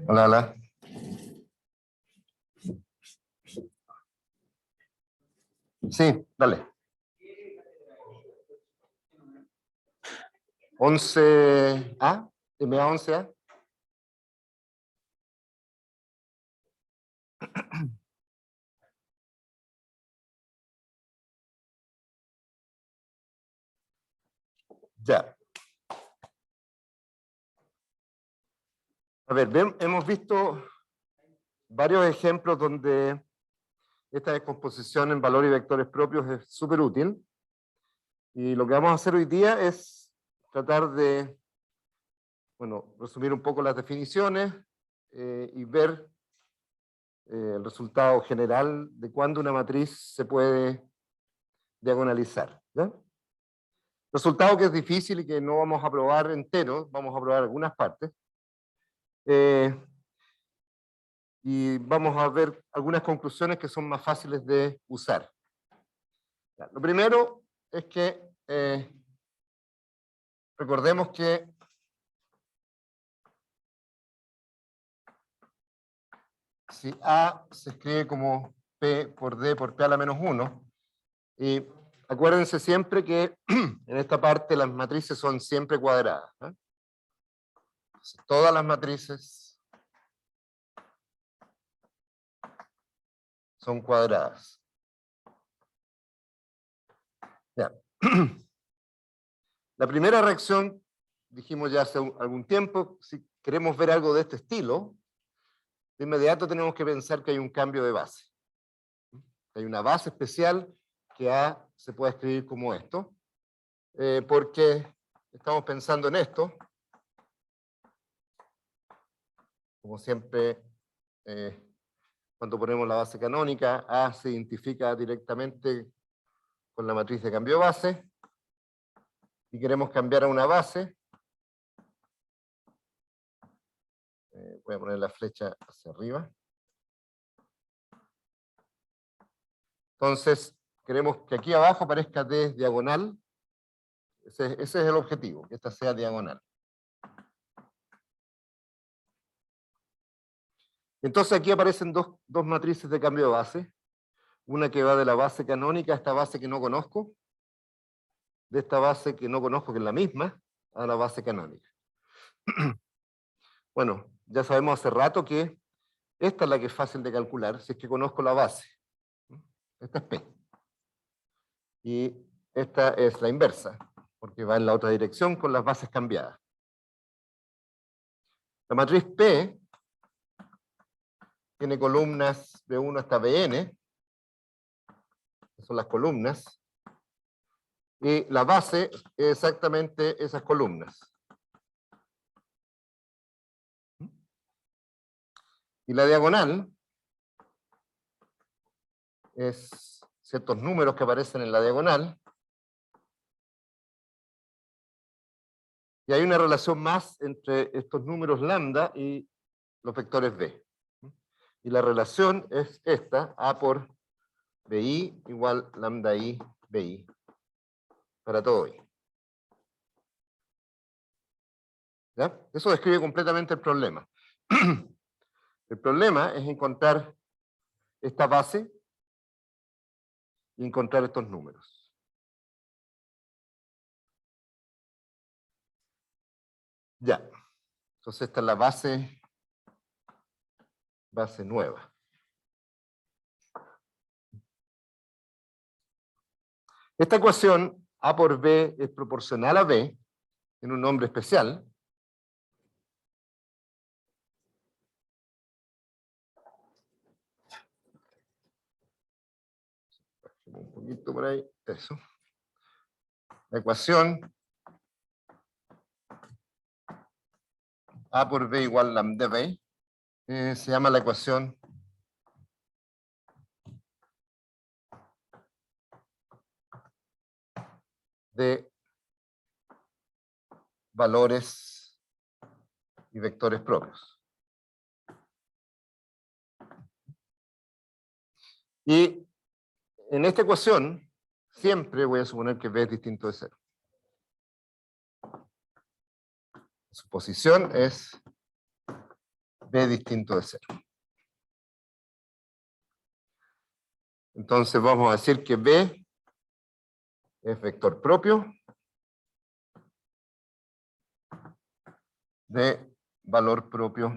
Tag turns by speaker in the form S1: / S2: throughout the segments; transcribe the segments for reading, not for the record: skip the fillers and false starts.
S1: Hola, hola. Sí, dale. 11A, MA 11A. Ya. A ver, hemos visto varios ejemplos donde esta descomposición en valor y vectores propios es súper útil. Y lo que vamos a hacer hoy día es tratar de, bueno, resumir un poco las definiciones y ver el resultado general de cuándo una matriz se puede diagonalizar. ¿Ya? Resultado que es difícil y que no vamos a probar entero, vamos a probar algunas partes. Y vamos a ver algunas conclusiones que son más fáciles de usar. Lo primero es que recordemos que si A se escribe como P por D por P a la menos 1, y acuérdense siempre que en esta parte las matrices son siempre cuadradas. Entonces, todas las matrices son cuadradas. Ya. La primera reacción, dijimos ya hace algún tiempo, si queremos ver algo de este estilo, de inmediato tenemos que pensar que hay un cambio de base. Hay una base especial que A se puede escribir como esto, porque estamos pensando en esto. Como siempre, cuando ponemos la base canónica, A se identifica directamente con la matriz de cambio de base, y queremos cambiar a una base. Voy a poner la flecha hacia arriba. Entonces, queremos que aquí abajo aparezca D diagonal. Ese es el objetivo, que esta sea diagonal. Entonces aquí aparecen dos matrices de cambio de base. Una que va de la base canónica a esta base que no conozco, de esta base que no conozco, que es la misma, a la base canónica. Bueno, ya sabemos hace rato que esta es la que es fácil de calcular, si es que conozco la base. Esta es P. Y esta es la inversa, porque va en la otra dirección con las bases cambiadas. La matriz P tiene columnas B1 hasta Bn, que son las columnas, y la base es exactamente esas columnas. Y la diagonal es ciertos números que aparecen en la diagonal, y hay una relación más entre estos números lambda y los vectores b. Y la relación es esta, A por BI igual lambda I BI, para todo I. ¿Ya? Eso describe completamente el problema. El problema es encontrar esta base y encontrar estos números. Ya. Entonces esta es la base nueva. Esta ecuación, A por B es proporcional a B, en un nombre especial. Un poquito por ahí, eso. La ecuación A por B igual lambda B se llama la ecuación de valores y vectores propios. Y en esta ecuación siempre voy a suponer que B es distinto de 0. Su posición es B distinto de 0. Entonces vamos a decir que B es vector propio de valor propio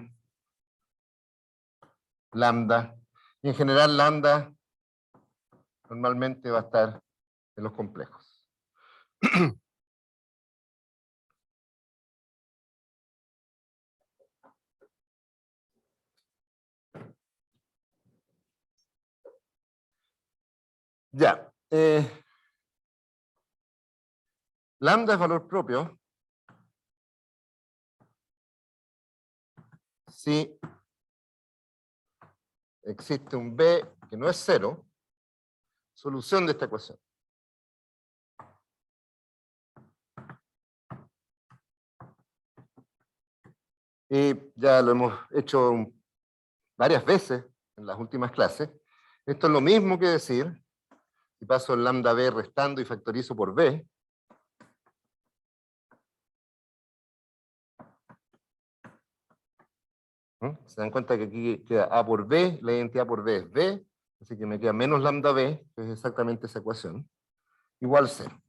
S1: lambda. Y en general lambda normalmente va a estar en los complejos. Ya. Lambda es valor propio si existe un B que no es 0, solución de esta ecuación. Y ya lo hemos hecho varias veces en las últimas clases. Esto es lo mismo que decir, si paso el lambda B restando y factorizo por B, se dan cuenta que aquí queda A por B, la identidad por B es B, así que me queda menos lambda B, que es exactamente esa ecuación, igual 0.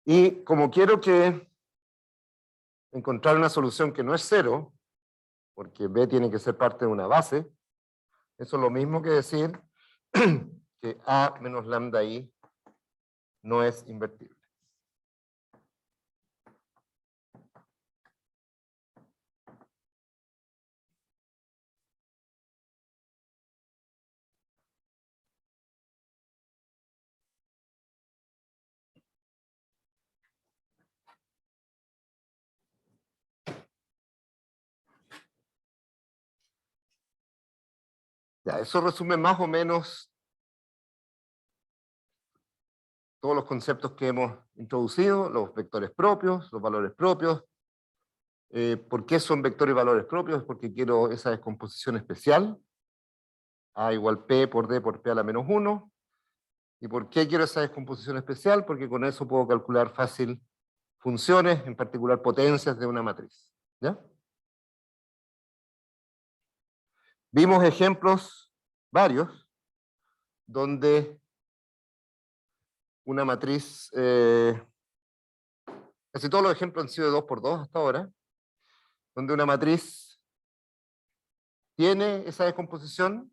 S1: Y como quiero encontrar una solución que no es 0, porque B tiene que ser parte de una base, eso es lo mismo que decir que A menos lambda I no es invertible. Ya, eso resume más o menos todos los conceptos que hemos introducido, los vectores propios, los valores propios. ¿Por qué son vectores y valores propios? Porque quiero esa descomposición especial, A igual P por D por P a la menos 1. ¿Y por qué quiero esa descomposición especial? Porque con eso puedo calcular fácil funciones, en particular potencias de una matriz. ¿Ya? Vimos ejemplos varios donde una matriz, casi todos los ejemplos han sido de 2 por 2 hasta ahora, donde una matriz tiene esa descomposición.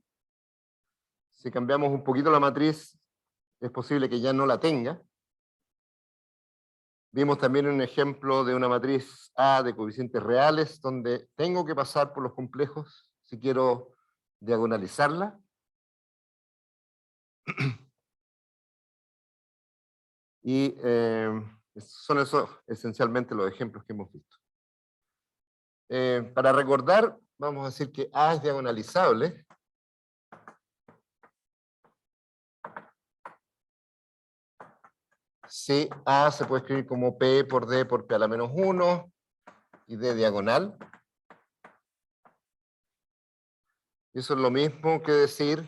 S1: Si cambiamos un poquito la matriz, es posible que ya no la tenga. Vimos también un ejemplo de una matriz A de coeficientes reales, donde tengo que pasar por los complejos si quiero diagonalizarla. Y son esos esencialmente los ejemplos que hemos visto. Para recordar, vamos a decir que A es diagonalizable. Si A se puede escribir como P por D por P a la menos 1 y D diagonal. Y eso es lo mismo que decir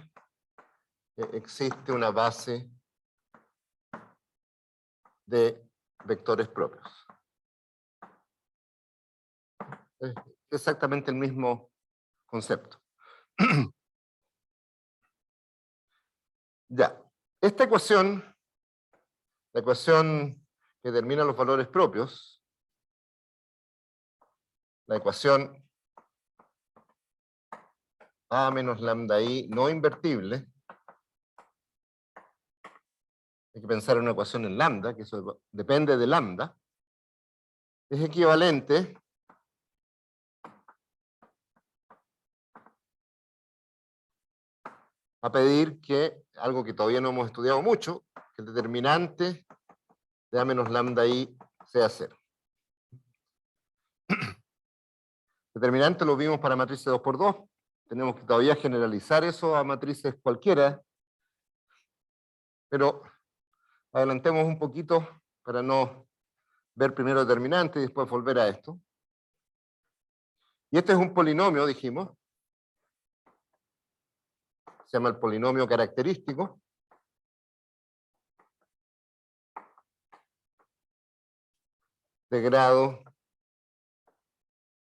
S1: que existe una base de vectores propios. Es exactamente el mismo concepto. Ya, esta ecuación, la ecuación que determina los valores propios, la ecuación A menos lambda I no invertible, hay que pensar en una ecuación en lambda, que eso depende de lambda, es equivalente a pedir que, algo que todavía no hemos estudiado mucho, que el determinante de A menos lambda I sea 0. Determinante lo vimos para matrices 2 por 2. Tenemos que todavía generalizar eso a matrices cualquiera, pero adelantemos un poquito para no ver primero determinante y después volver a esto. Y este es un polinomio, dijimos. Se llama el polinomio característico. De grado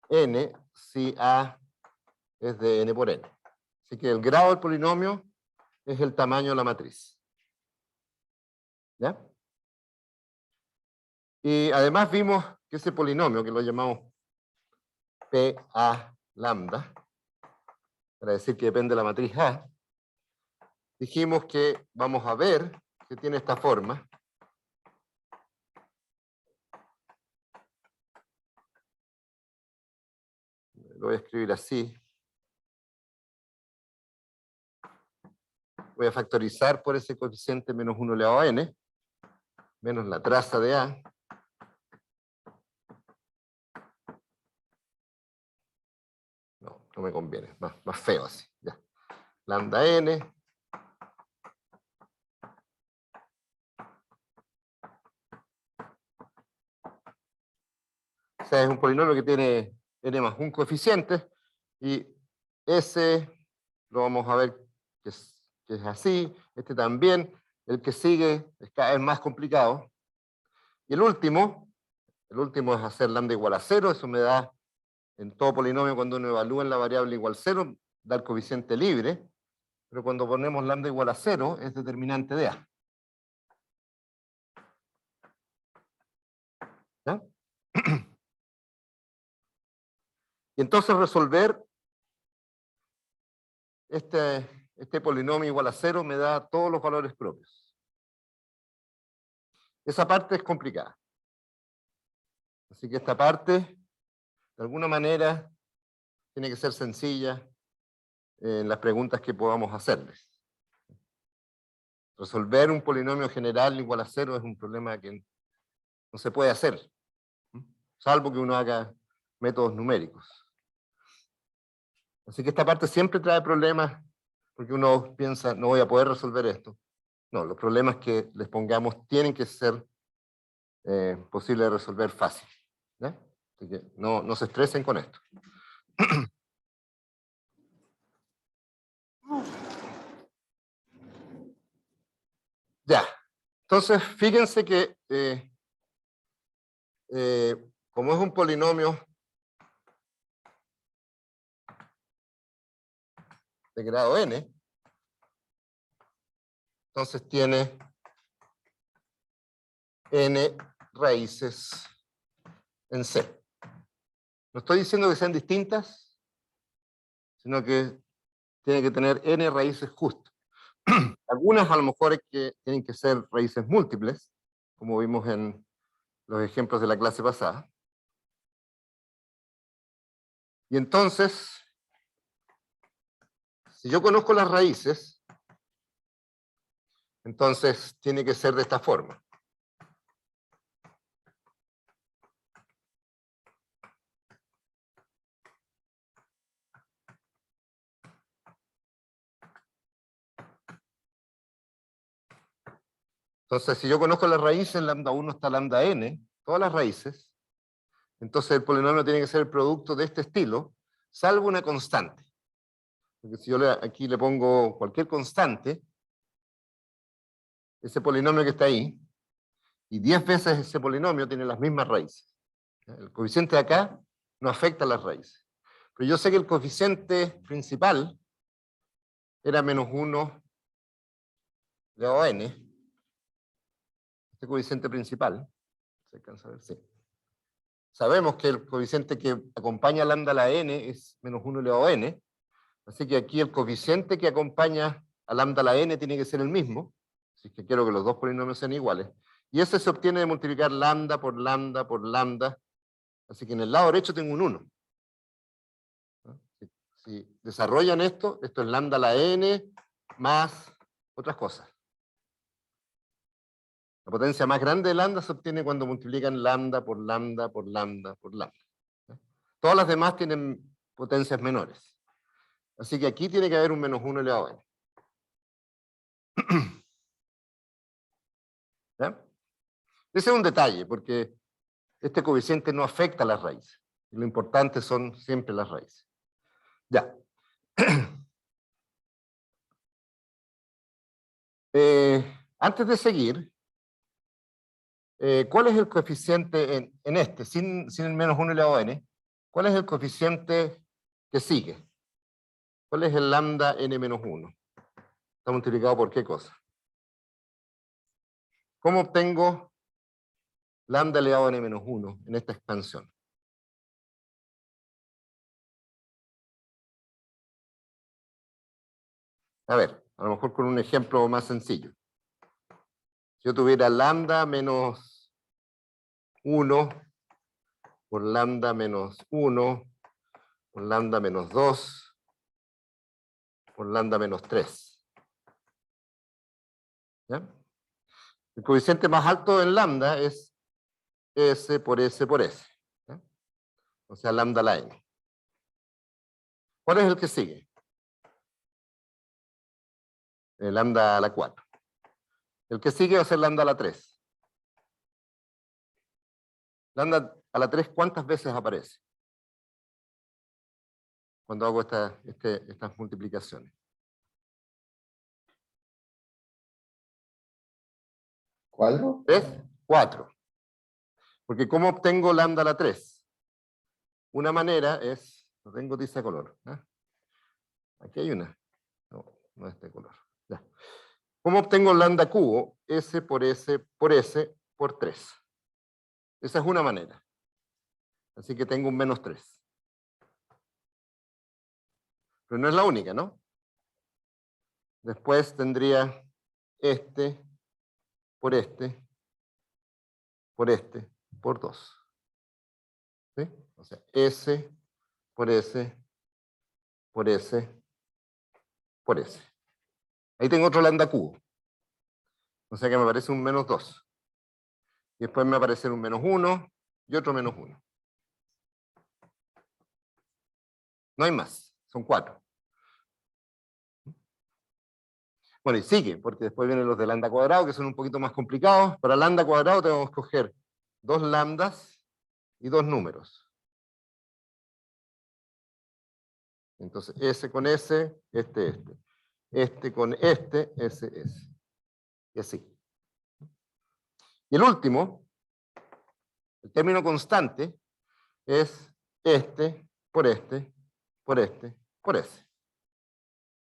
S1: n si A es de n por n. Así que el grado del polinomio es el tamaño de la matriz. ¿Ya? Y además vimos que ese polinomio, que lo llamamos PA lambda, para decir que depende de la matriz A, dijimos que vamos a ver que tiene esta forma. Lo voy a escribir así. Voy a factorizar por ese coeficiente menos 1 elevado a n, menos la traza de A. No, no me conviene, más feo así. Ya. Lambda n. O sea, es un polinomio que tiene n más un coeficiente, y ese lo vamos a ver que es así, este también, el que sigue es cada vez más complicado. Y el último es hacer lambda igual a 0, eso me da, en todo polinomio cuando uno evalúa en la variable igual 0, da el coeficiente libre, pero cuando ponemos lambda igual a 0 es determinante de A. ¿Ya? Y entonces resolver este polinomio igual a 0 me da todos los valores propios. Esa parte es complicada. Así que esta parte, de alguna manera, tiene que ser sencilla en las preguntas que podamos hacerles. Resolver un polinomio general igual a 0 es un problema que no se puede hacer, salvo que uno haga métodos numéricos. Así que esta parte siempre trae problemas, porque uno piensa, no voy a poder resolver esto. No, los problemas que les pongamos tienen que ser posibles de resolver fácil. ¿Ya? Así que no se estresen con esto. Ya, entonces fíjense que como es un polinomio de grado n, entonces tiene n raíces en C. No estoy diciendo que sean distintas, sino que tiene que tener n raíces justas. Algunas a lo mejor tienen que ser raíces múltiples, como vimos en los ejemplos de la clase pasada. Y entonces, si yo conozco las raíces, entonces tiene que ser de esta forma. Entonces, si yo conozco las raíces, lambda 1 hasta lambda n, todas las raíces, entonces el polinomio tiene que ser el producto de este estilo, salvo una constante. Porque si yo aquí le pongo cualquier constante, ese polinomio que está ahí, y 10 veces ese polinomio tiene las mismas raíces. El coeficiente de acá no afecta a las raíces. Pero yo sé que el coeficiente principal era menos 1 elevado a n. Este coeficiente principal, ¿se alcanza a ver? Sí. Sabemos que el coeficiente que acompaña a lambda a la n es menos 1 elevado a n. Así que aquí el coeficiente que acompaña a lambda a la n tiene que ser el mismo. Así que quiero que los dos polinomios sean iguales. Y ese se obtiene de multiplicar lambda por lambda por lambda. Así que en el lado derecho tengo un 1. Si desarrollan esto es lambda a la n más otras cosas. La potencia más grande de lambda se obtiene cuando multiplican lambda por lambda por lambda por lambda. Todas las demás tienen potencias menores. Así que aquí tiene que haber un menos 1 elevado a n. ¿Ya? Ese es un detalle, porque este coeficiente no afecta a las raíces. Y lo importante son siempre las raíces. Ya. Antes de seguir, ¿cuál es el coeficiente en este, sin el menos 1 elevado a n? ¿Cuál es el coeficiente que sigue? ¿Cuál es el lambda n-1? Está multiplicado por qué cosa. ¿Cómo obtengo lambda elevado a n-1 en esta expansión? A ver, a lo mejor con un ejemplo más sencillo. Si yo tuviera lambda menos 1 por lambda menos 1 por lambda menos 2 por lambda menos 3. ¿Ya? El coeficiente más alto en lambda es S por S por S. ¿Ya? O sea, lambda a la n. ¿Cuál es el que sigue? El lambda a la 4. El que sigue va a ser lambda a la 3. Lambda a la 3, ¿cuántas veces aparece? Cuando hago estas multiplicaciones.
S2: ¿Cuál?
S1: 3, 4. Porque ¿cómo obtengo lambda a la 3? Una manera es, no tengo tiza de color. ¿Eh? Aquí hay una. No, no es de color. Ya. ¿Cómo obtengo lambda cubo? S por S por S por 3. Esa es una manera. Así que tengo un menos 3. Pero no es la única, ¿no? Después tendría este por este por este por 2. ¿Sí? O sea, S por S por S por S. Ahí tengo otro lambda cubo. O sea que me aparece un menos 2. Y después me aparece un menos 1 y otro menos 1. No hay más, son 4. Bueno, y sigue, porque después vienen los de lambda cuadrado, que son un poquito más complicados. Para lambda cuadrado tengo que escoger 2 lambdas y 2 números. Entonces, S con S, este. Este con este, S. Y así. Y el último, el término constante, es este por este por este por S.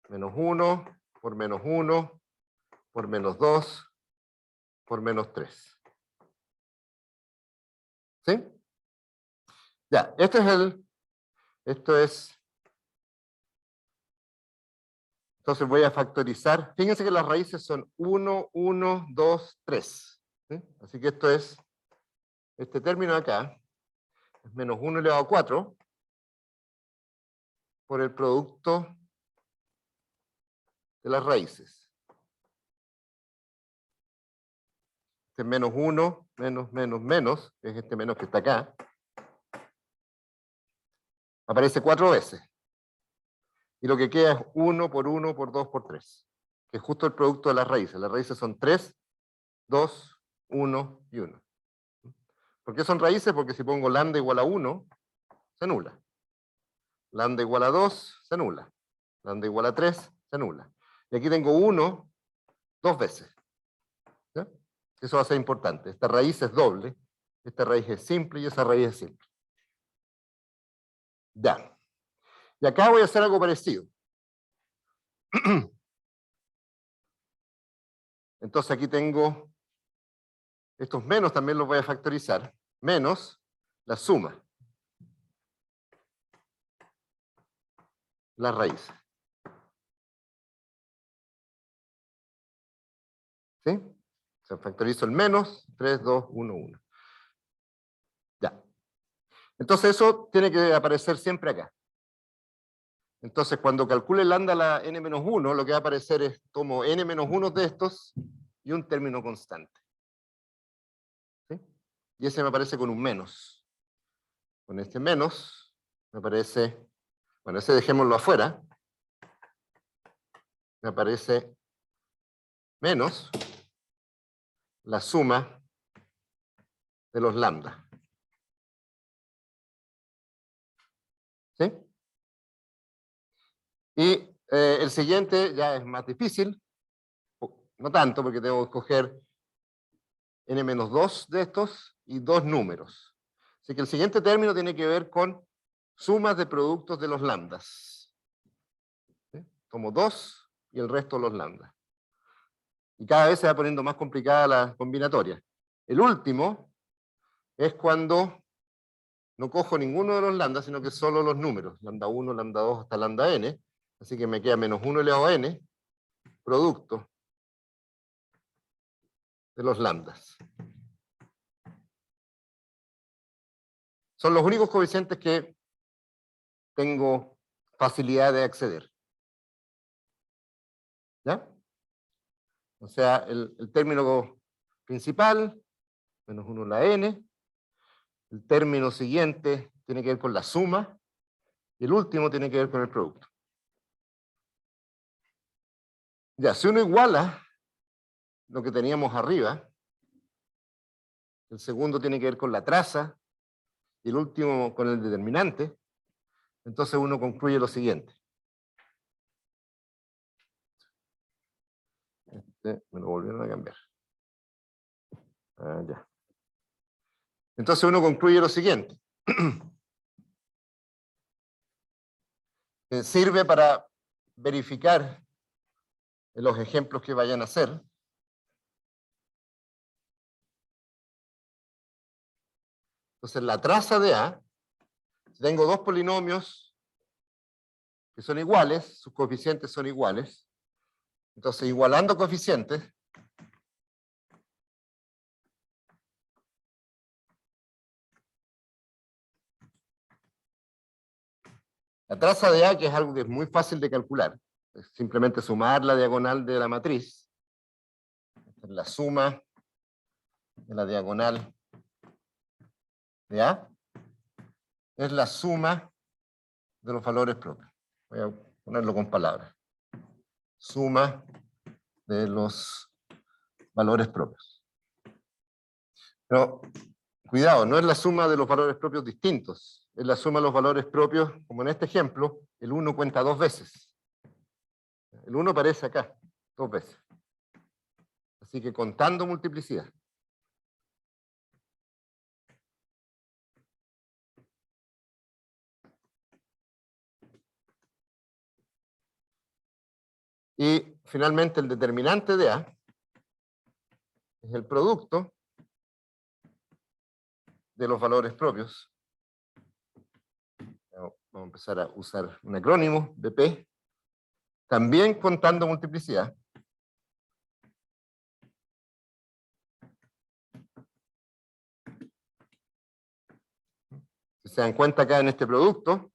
S1: Menos 1 por menos 1 por menos 2 por menos 3. ¿Sí? Ya, esto es, entonces voy a factorizar. Fíjense que las raíces son 1, 1, 2, 3. ¿Sí? Así que esto es, este término de acá, es menos 1 elevado a 4 por el producto de las raíces. Este menos 1, menos, es este menos que está acá, aparece 4 veces. Y lo que queda es 1 por 1 por 2 por 3, que es justo el producto de las raíces. Las raíces son 3, 2, 1 y 1. ¿Por qué son raíces? Porque si pongo lambda igual a 1, se anula. Lambda igual a 2, se anula. Lambda igual a 3, se anula. Y aquí tengo 1 2 veces. ¿Ya? Eso va a ser importante. Esta raíz es doble, esta raíz es simple y esa raíz es simple. Ya. Y acá voy a hacer algo parecido. Entonces aquí tengo estos menos, también los voy a factorizar. Menos la suma. La raíz. ¿Sí? O sea, factorizo el menos, 3, 2, 1, 1. Ya. Entonces eso tiene que aparecer siempre acá. Entonces cuando calcule lambda a la n-1, lo que va a aparecer es, tomo n-1 de estos y un término constante. ¿Sí? Y ese me aparece con un menos. Con este menos me aparece, bueno, ese dejémoslo afuera, me aparece menos la suma de los lambda. ¿Sí? Y el siguiente ya es más difícil, no tanto porque tengo que escoger n-2 de estos y 2 números. Así que el siguiente término tiene que ver con sumas de productos de los lambdas. ¿Sí? Tomo 2 y el resto los lambdas. Y cada vez se va poniendo más complicada la combinatoria. El último es cuando no cojo ninguno de los lambdas, sino que solo los números. Lambda 1, lambda 2 hasta lambda n. Así que me queda menos 1 elevado a n, producto de los lambdas. Son los únicos coeficientes que tengo facilidad de acceder. ¿Ya? O sea, el término principal, menos 1 la n. El término siguiente tiene que ver con la suma. Y el último tiene que ver con el producto. Ya, si uno iguala lo que teníamos arriba, el segundo tiene que ver con la traza, y el último con el determinante, entonces uno concluye lo siguiente. Me lo volvieron a cambiar. Ya. Entonces uno concluye lo siguiente. Sirve para verificar los ejemplos que vayan a hacer. Entonces la traza de A, si tengo dos polinomios que son iguales, sus coeficientes son iguales, entonces igualando coeficientes, la traza de A, que es algo que es muy fácil de calcular, es simplemente sumar la diagonal de la matriz, la suma de la diagonal de A, es la suma de los valores propios. Voy a ponerlo con palabras. Suma de los valores propios. Pero, cuidado, no es la suma de los valores propios distintos, es la suma de los valores propios, como en este ejemplo, el 1 cuenta 2 veces. El 1 aparece acá, 2 veces. Así que contando multiplicidad. Y finalmente el determinante de A es el producto de los valores propios. Vamos a empezar a usar un acrónimo de P, también contando multiplicidad. Si se dan cuenta acá en este producto,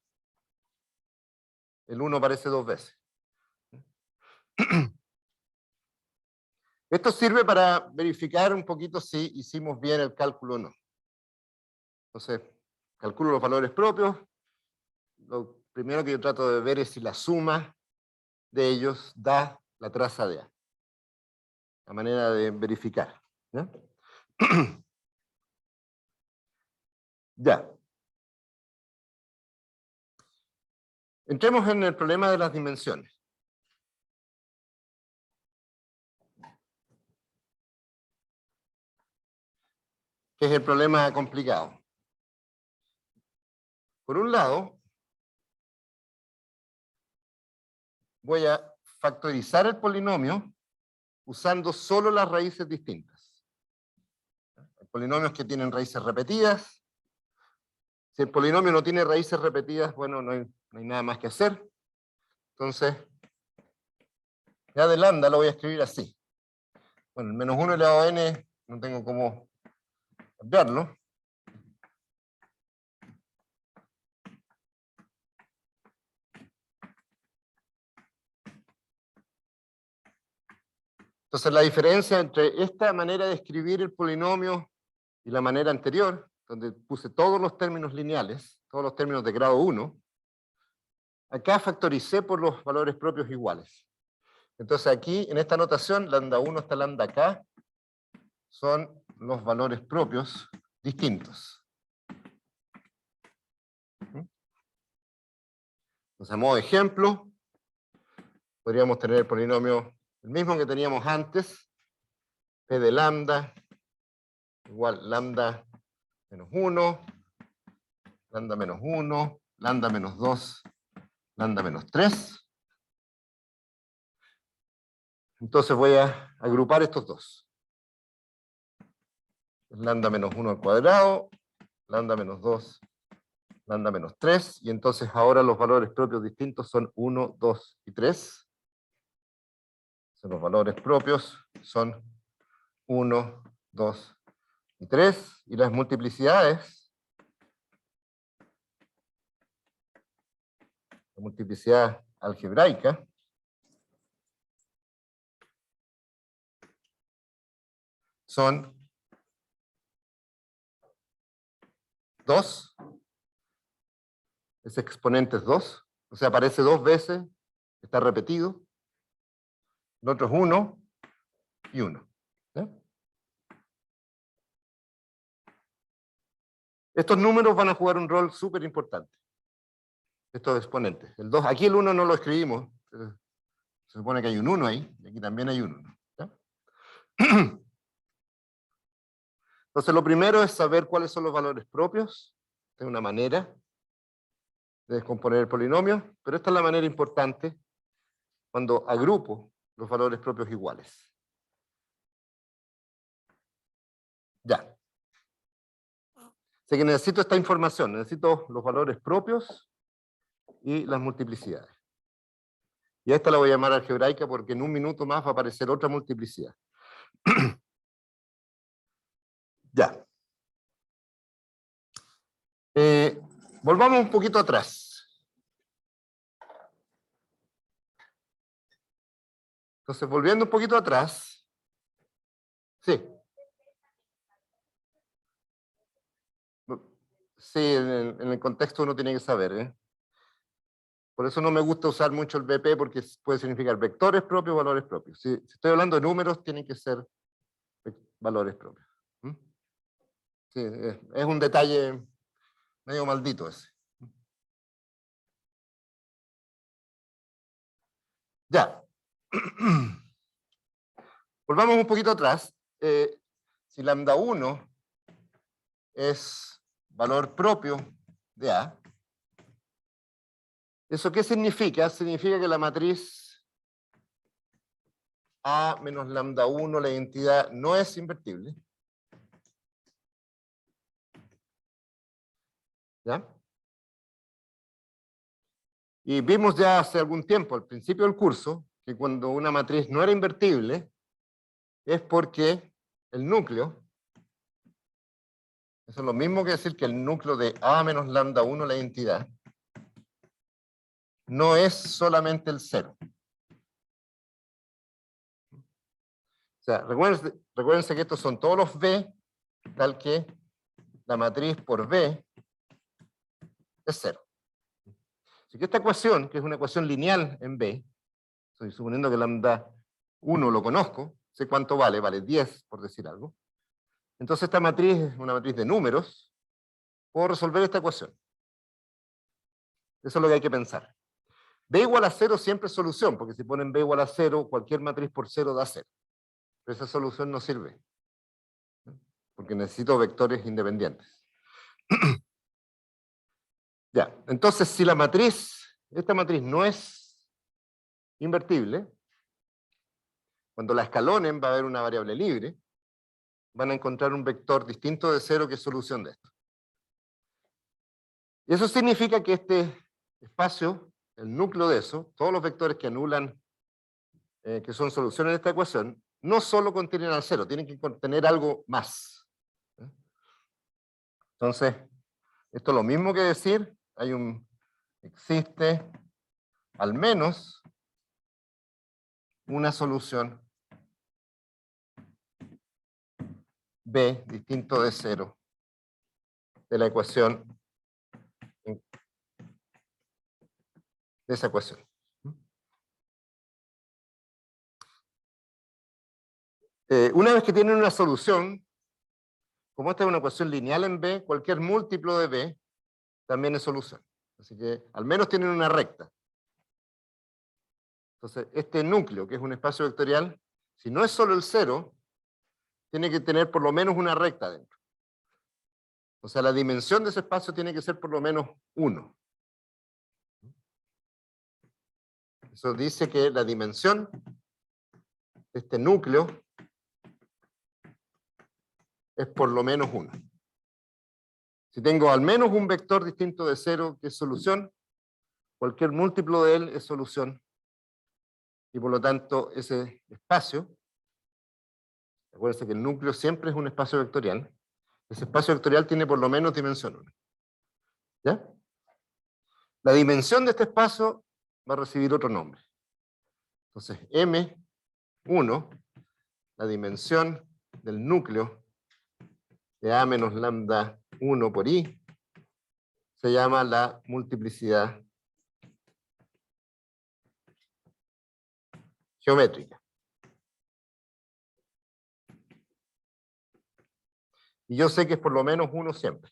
S1: el 1 aparece 2 veces. Esto sirve para verificar un poquito si hicimos bien el cálculo o no. Entonces, calculo los valores propios. Lo primero que yo trato de ver es si la suma de ellos da la traza de A. La manera de verificar. ¿Ya? Ya. Entremos en el problema de las dimensiones. Que es el problema complicado. Por un lado, voy a factorizar el polinomio usando solo las raíces distintas. Hay polinomios que tienen raíces repetidas. Si el polinomio no tiene raíces repetidas, bueno, no hay nada más que hacer. Entonces, ya de lambda lo voy a escribir así. Bueno, el menos 1 elevado a n no tengo cómo cambiarlo. Entonces la diferencia entre esta manera de escribir el polinomio y la manera anterior, donde puse todos los términos lineales, todos los términos de grado 1, acá factoricé por los valores propios iguales. Entonces aquí, en esta notación, lambda 1 hasta lambda k, son los valores propios distintos. Entonces, a modo de ejemplo, podríamos tener el polinomio, el mismo que teníamos antes, p de lambda igual lambda menos 1, lambda menos 1, lambda menos 2, lambda menos 3. Entonces voy a agrupar estos dos. Lambda menos 1 al cuadrado, lambda menos 2, lambda menos 3, y entonces ahora los valores propios distintos son 1, 2 y 3. Entonces los valores propios son 1, 2 y 3, y las multiplicidades, la multiplicidad algebraica, son 2, ese exponente es 2, o sea, aparece 2 veces, está repetido. El otro es 1 y 1. ¿Sí? Estos números van a jugar un rol súper importante. Estos exponentes. El 2, aquí el 1 no lo escribimos. Se supone que hay un 1 ahí, y aquí también hay un 1. ¿Sí? Entonces lo primero es saber cuáles son los valores propios. Es una manera de descomponer el polinomio, pero esta es la manera importante cuando agrupo los valores propios iguales. Ya. Así que necesito esta información, necesito los valores propios y las multiplicidades. Y a esta la voy a llamar algebraica porque en un minuto más va a aparecer otra multiplicidad. Ya. Volvamos un poquito atrás. Entonces, volviendo un poquito atrás. Sí. Sí, en el contexto uno tiene que saber, ¿eh? Por eso no me gusta usar mucho el BP, porque puede significar vectores propios, valores propios. Si estoy hablando de números, tienen que ser valores propios. ¿Mm? Sí, es un detalle medio maldito ese. Ya. Volvamos un poquito atrás. Si lambda 1 es valor propio de A, ¿eso qué significa? Significa que la matriz A menos lambda 1, la identidad, no es invertible. ¿Ya? Y vimos ya hace algún tiempo, al principio del curso, que cuando una matriz no era invertible, es porque el núcleo, eso es lo mismo que decir que el núcleo de A menos lambda 1, la identidad, no es solamente el 0. O sea, recuérdense que estos son todos los B, tal que la matriz por B es 0. Así que esta ecuación, que es una ecuación lineal en B, estoy suponiendo que lambda 1 lo conozco, sé cuánto vale, vale 10, por decir algo. Entonces esta matriz es una matriz de números, puedo resolver esta ecuación. Eso es lo que hay que pensar. B igual a 0 siempre es solución, porque si ponen B igual a 0, cualquier matriz por 0 da 0. Pero esa solución no sirve, porque necesito vectores independientes. Ya, entonces si la matriz, esta matriz no es invertible, cuando la escalonen va a haber una variable libre, van a encontrar un vector distinto de 0 que es solución de esto. Y eso significa que este espacio, el núcleo de eso, todos los vectores que anulan, que son soluciones de esta ecuación, no solo contienen al 0, tienen que contener algo más. Entonces, esto es lo mismo que decir, existe al menos una solución B distinto de 0 de la ecuación, de esa ecuación. Una vez que tienen una solución, como esta es una ecuación lineal en B, cualquier múltiplo de B también es solución. Así que al menos tienen una recta. Entonces, este núcleo, que es un espacio vectorial, si no es solo el 0, tiene que tener por lo menos una recta dentro. O sea, la dimensión de ese espacio tiene que ser por lo menos 1. Eso dice que la dimensión de este núcleo es por lo menos 1. Si tengo al menos un vector distinto de 0 que es solución, cualquier múltiplo de él es solución. Y por lo tanto, ese espacio, acuérdense que el núcleo siempre es un espacio vectorial, ese espacio vectorial tiene por lo menos dimensión 1. ¿Ya? La dimensión de este espacio va a recibir otro nombre. Entonces, M1, la dimensión del núcleo de A menos lambda 1 por I, se llama la multiplicidad geométrica. Y yo sé que es por lo menos 1 siempre.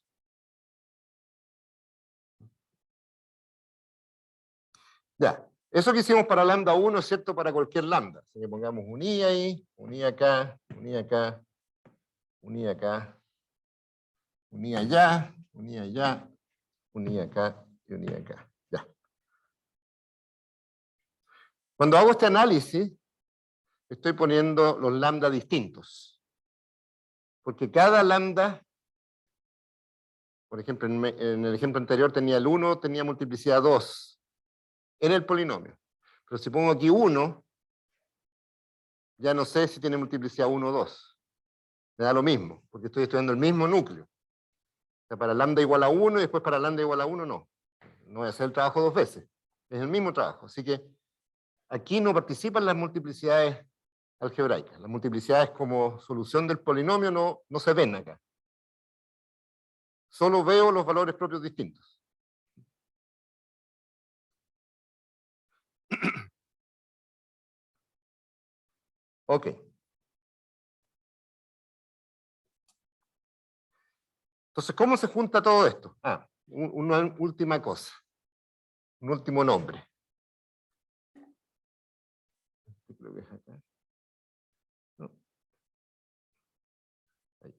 S1: Ya, eso que hicimos para lambda 1 es cierto para cualquier lambda. Así que pongamos un I ahí, un I acá, un I acá, un I acá, un I allá, un I allá, un I acá y un I acá. Ya. Cuando hago este análisis, estoy poniendo los lambda distintos. Porque cada lambda, por ejemplo, en el ejemplo anterior tenía el 1, tenía multiplicidad 2 en el polinomio. Pero si pongo aquí 1, ya no sé si tiene multiplicidad 1 o 2. Me da lo mismo, porque estoy estudiando el mismo núcleo. O sea, para lambda igual a 1 y después para lambda igual a 1, no. No voy a hacer el trabajo 2 veces. Es el mismo trabajo. Así que aquí no participan las multiplicidades algebraicas. Las multiplicidades como solución del polinomio no se ven acá. Solo veo los valores propios distintos. Ok. Entonces, ¿cómo se junta todo esto? Una última cosa. Un último nombre. Creo que es acá. No. Ahí.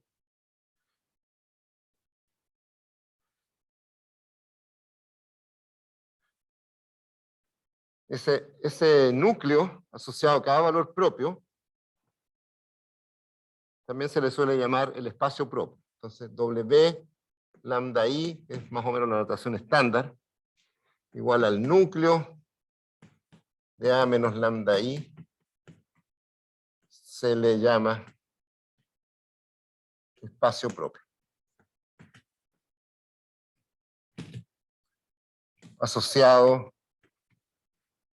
S1: Ese núcleo asociado a cada valor propio también se le suele llamar el espacio propio. Entonces, W lambda I, que es más o menos la notación estándar, igual al núcleo de A menos lambda I, se le llama espacio propio. Asociado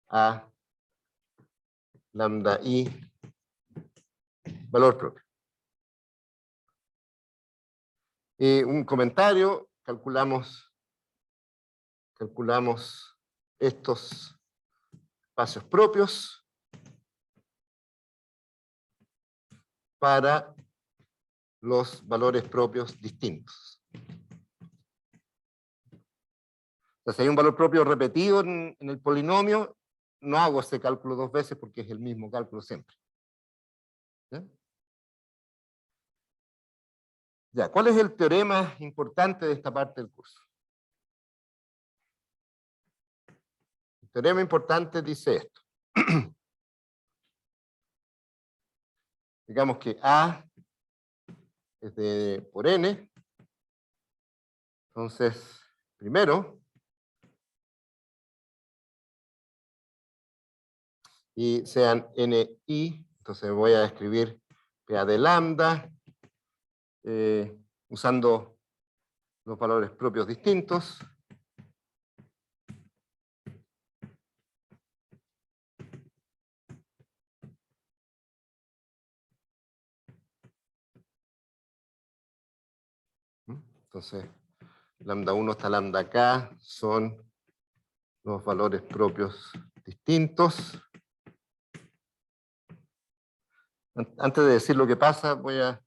S1: a lambda I, valor propio. Y un comentario, calculamos estos espacios propios para los valores propios distintos. Entonces, si hay un valor propio repetido en el polinomio, no hago ese cálculo 2 veces porque es el mismo cálculo siempre. ¿Ya? Ya, ¿cuál es el teorema importante de esta parte del curso? El teorema importante dice esto. Digamos que A es por N. Entonces, primero, y sean NI, entonces voy a escribir PA de lambda, usando los valores propios distintos. Entonces, lambda 1 hasta lambda k son los valores propios distintos. Antes de decir lo que pasa, voy a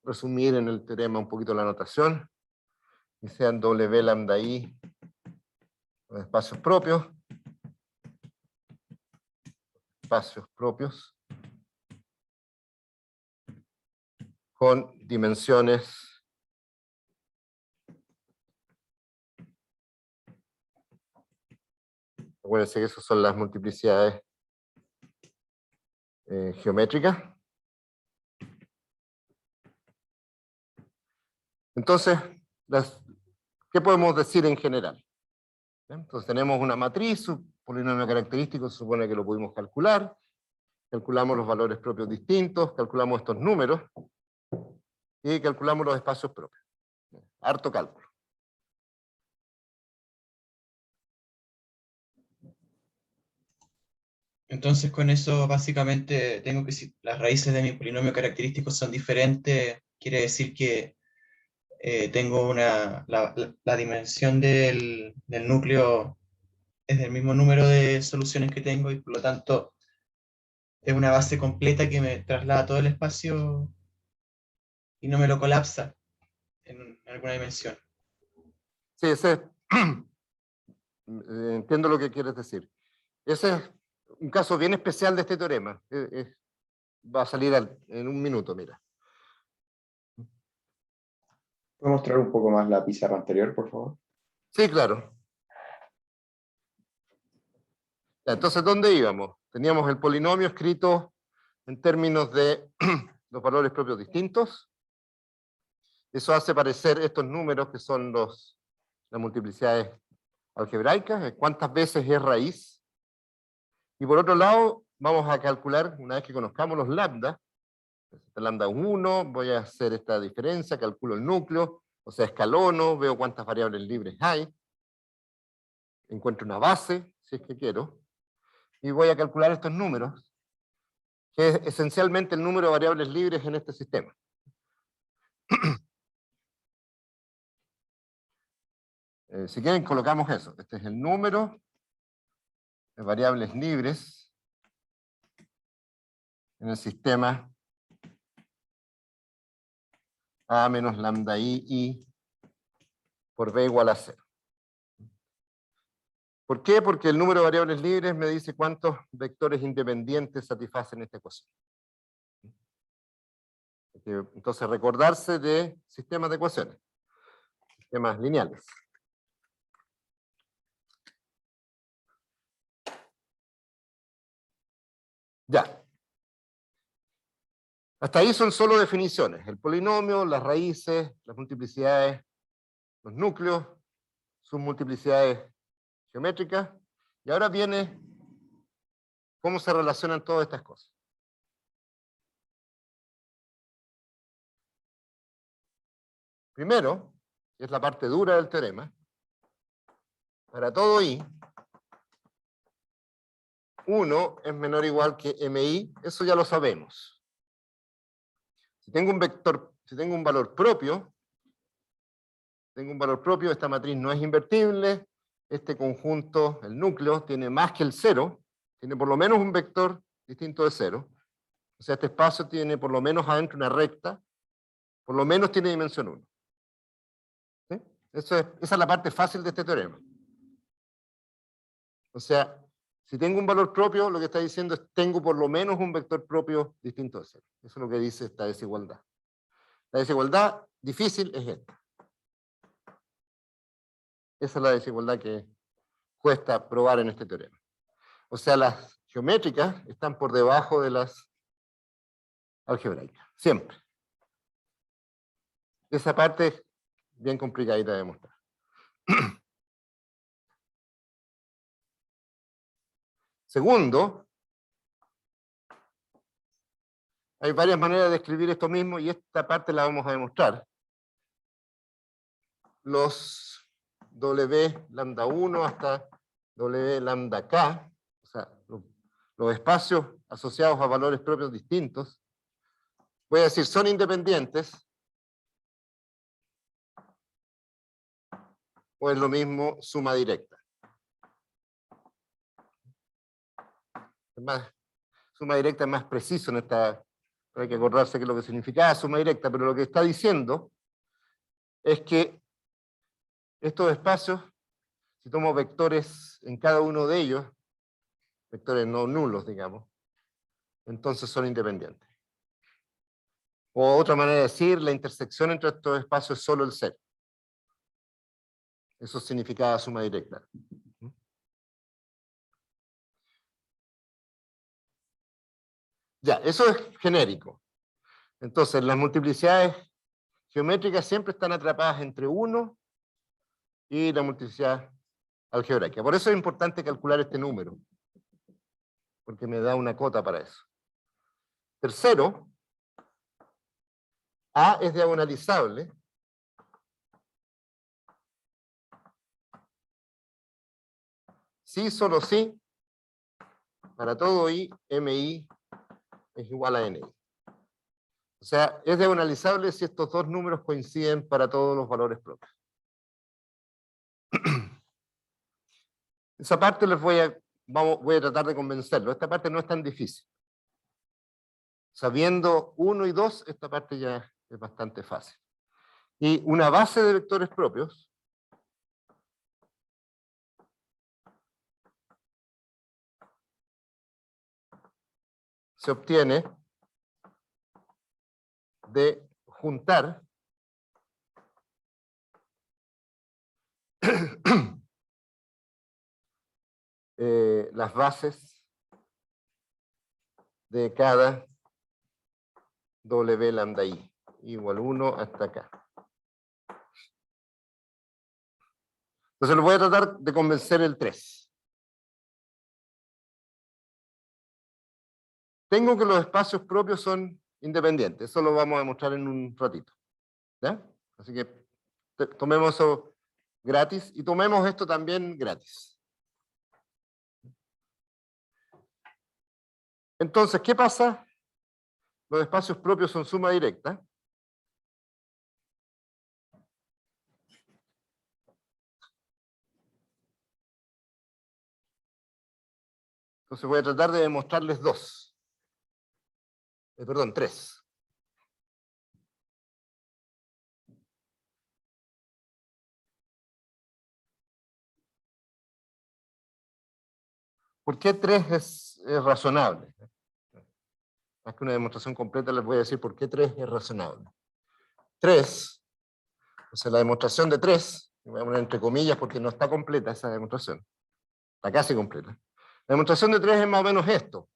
S1: resumir en el teorema un poquito la notación. Y sean W lambda I los espacios propios. Espacios propios con dimensiones Acuérdense que esas son las multiplicidades geométricas. Entonces, ¿qué podemos decir en general? Entonces tenemos una matriz, su polinomio característico se supone que lo pudimos calcular, calculamos los valores propios distintos, calculamos estos números, y calculamos los espacios propios. Harto cálculo.
S3: Entonces con eso básicamente tengo que, si las raíces de mi polinomio característico son diferentes, quiere decir que tengo la dimensión del núcleo es del mismo número de soluciones que tengo y por lo tanto es una base completa que me traslada todo el espacio y no me lo colapsa en alguna dimensión.
S1: Sí, entiendo lo que quieres decir. Ese es un caso bien especial de este teorema. Va a salir en un minuto, mira.
S2: ¿Puedo mostrar un poco más la pizarra anterior, por favor?
S1: Sí, claro. Ya, entonces, ¿dónde íbamos? Teníamos el polinomio escrito en términos de los valores propios distintos. Eso hace parecer estos números que son las multiplicidades algebraicas, cuántas veces es raíz. Y por otro lado, vamos a calcular, una vez que conozcamos los lambda, lambda 1, voy a hacer esta diferencia, calculo el núcleo, o sea, escalono, veo cuántas variables libres hay, encuentro una base, si es que quiero, y voy a calcular estos números, que es esencialmente el número de variables libres en este sistema. Si quieren, colocamos eso. Este es el número de variables libres en el sistema A menos lambda I por B igual a 0. ¿Por qué? Porque el número de variables libres me dice cuántos vectores independientes satisfacen esta ecuación. Entonces, recordarse de sistemas de ecuaciones, sistemas lineales. Ya. Hasta ahí son solo definiciones. El polinomio, las raíces, las multiplicidades, los núcleos, sus multiplicidades geométricas. Y ahora viene cómo se relacionan todas estas cosas. Primero, que es la parte dura del teorema, para todo i, 1 es menor o igual que mi, eso ya lo sabemos. Si tengo un vector, si tengo un valor propio, esta matriz no es invertible, este conjunto, el núcleo, tiene más que el 0, tiene por lo menos un vector distinto de 0, o sea, este espacio tiene por lo menos adentro una recta, por lo menos tiene dimensión 1. ¿Sí? Esa es la parte fácil de este teorema. O sea, si tengo un valor propio, lo que está diciendo es tengo por lo menos un vector propio distinto de 0. Eso es lo que dice esta desigualdad. La desigualdad difícil es esta. Esa es la desigualdad que cuesta probar en este teorema. O sea, las geométricas están por debajo de las algebraicas, siempre. Esa parte es bien complicadita de demostrar. Segundo, hay varias maneras de escribir esto mismo y esta parte la vamos a demostrar. Los W lambda 1 hasta W lambda K, o sea, los espacios asociados a valores propios distintos, voy a decir, son independientes, o es lo mismo suma directa. Suma directa es más preciso en esta, hay que acordarse que es lo que significaba suma directa, pero lo que está diciendo es que estos espacios, si tomo vectores en cada uno de ellos, vectores no nulos, digamos, entonces son independientes. O otra manera de decir, la intersección entre estos espacios es solo el 0. Eso significaba suma directa. Ya, eso es genérico. Entonces, las multiplicidades geométricas siempre están atrapadas entre 1 y la multiplicidad algebraica. Por eso es importante calcular este número, porque me da una cota para eso. Tercero, A es diagonalizable. Sí, solo sí, para todo I, MI es igual a NI. O sea, es diagonalizable si estos dos números coinciden para todos los valores propios. Esa parte voy a tratar de convencerlo. Esta parte no es tan difícil. Sabiendo 1 y 2, esta parte ya es bastante fácil. Y una base de vectores propios se obtiene de juntar las bases de cada W lambda I, igual 1 hasta acá. Entonces lo voy a tratar de convencer el 3. Tengo que los espacios propios son independientes, eso lo vamos a demostrar en un ratito. ¿Ya? Así que tomemos eso gratis y tomemos esto también gratis. Entonces, ¿qué pasa? Los espacios propios son suma directa. Entonces voy a tratar de demostrarles tres. ¿Por qué 3 es razonable? Más que una demostración completa, les voy a decir por qué 3 es razonable. 3, o sea, la demostración de 3, voy a poner entre comillas porque no está completa esa demostración, está casi completa. La demostración de 3 es más o menos esto.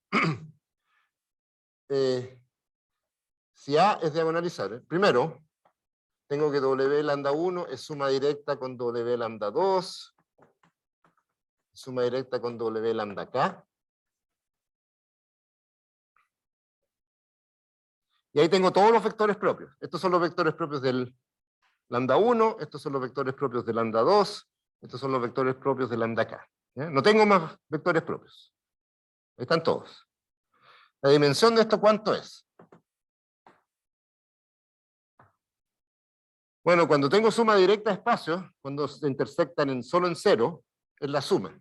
S1: Si A es diagonalizable, primero, tengo que W lambda 1 es suma directa con W lambda 2, suma directa con W lambda K. Y ahí tengo todos los vectores propios. Estos son los vectores propios del lambda 1, estos son los vectores propios del lambda 2, estos son los vectores propios del lambda K. ¿Ya? No tengo más vectores propios. Ahí están todos. ¿La dimensión de esto cuánto es? Bueno, cuando tengo suma directa de espacios, cuando se intersectan solo en 0, es la suma.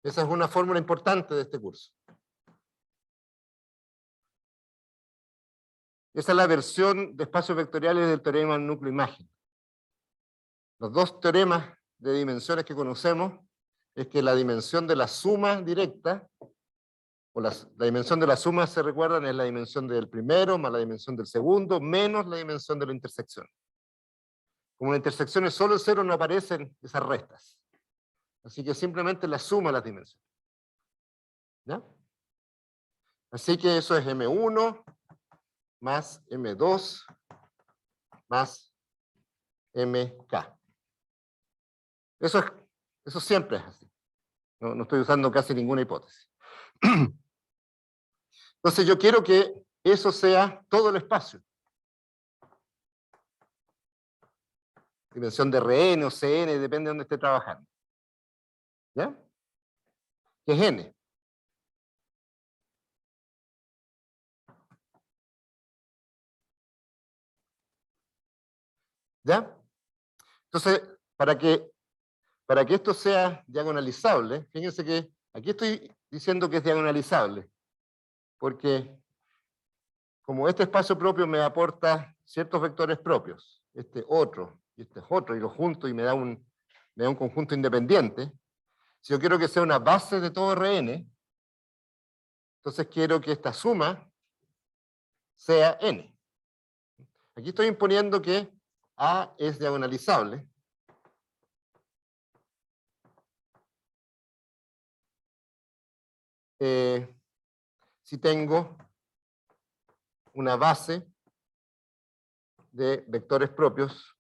S1: Esa es una fórmula importante de este curso. Esa es la versión de espacios vectoriales del teorema del núcleo imagen. Los dos teoremas de dimensiones que conocemos es que la dimensión de la suma directa, o la dimensión de la suma, se recuerdan, es la dimensión del primero más la dimensión del segundo, menos la dimensión de la intersección. Como la intersección es solo el 0, no aparecen esas restas. Así que simplemente la suma de las dimensiones. ¿Ya? Así que eso es M1 más M2 más MK. Eso siempre es así. No estoy usando casi ninguna hipótesis. Entonces yo quiero que eso sea todo el espacio. Dimensión de Rn o Cn, depende de dónde esté trabajando. ¿Ya? Que es n. ¿Ya? Entonces, para que esto sea diagonalizable, fíjense que aquí estoy diciendo que es diagonalizable, porque como este espacio propio me aporta ciertos vectores propios, este otro, y este es otro, y lo junto y me da un conjunto independiente, si yo quiero que sea una base de todo Rn, entonces quiero que esta suma sea n. Aquí estoy imponiendo que A es diagonalizable. si tengo una base de vectores propios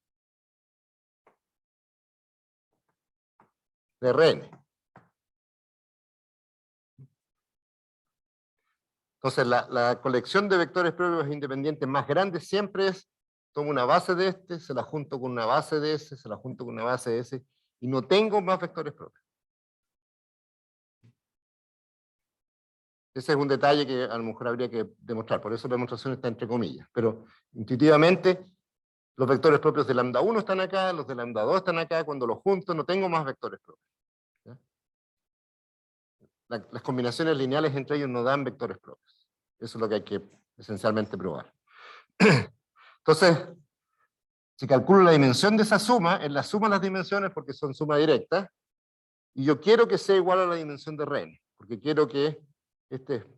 S1: de Rn. Entonces, la colección de vectores propios independientes más grande siempre es, tomo una base de este, se la junto con una base de ese, se la junto con una base de ese, y no tengo más vectores propios. Ese es un detalle que a lo mejor habría que demostrar, por eso la demostración está entre comillas, pero intuitivamente los vectores propios de lambda 1 están acá, los de lambda 2 están acá, cuando los junto no tengo más vectores propios. ¿Ya? Las combinaciones lineales entre ellos no dan vectores propios. Eso es lo que hay que esencialmente probar. Entonces, si calculo la dimensión de esa suma, es la suma de las dimensiones porque son suma directa, y yo quiero que sea igual a la dimensión de Rn, porque quiero que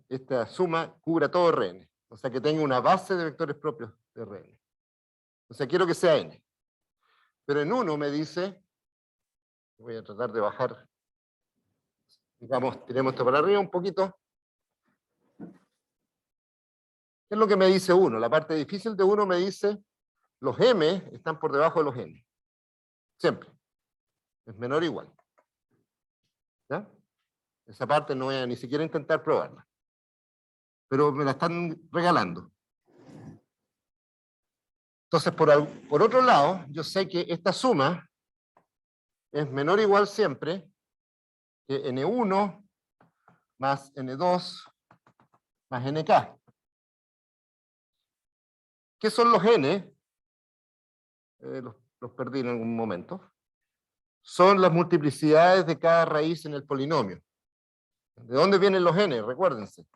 S1: esta suma cubra todo Rn, o sea que tenga una base de vectores propios de Rn. O sea, quiero que sea n. Pero en 1 me dice, voy a tratar de bajar, digamos, tiremos esto para arriba un poquito. ¿Qué es lo que me dice 1? La parte difícil de 1 me dice, los m están por debajo de los n. Siempre. Es menor o igual. ¿Ya? Esa parte no voy a ni siquiera intentar probarla. Pero me la están regalando. Entonces, por otro lado, yo sé que esta suma es menor o igual siempre que N1 más N2 más NK. ¿Qué son los N? Los perdí en algún momento. Son las multiplicidades de cada raíz en el polinomio. ¿De dónde vienen los N? Recuérdense.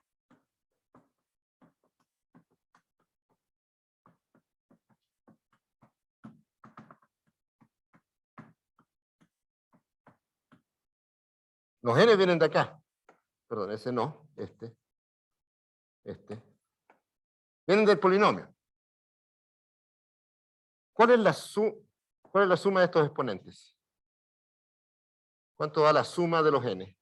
S1: Los N vienen de acá. Perdón, ese no, este. Vienen del polinomio. ¿Cuál es la suma de estos exponentes? ¿Cuánto da la suma de los N?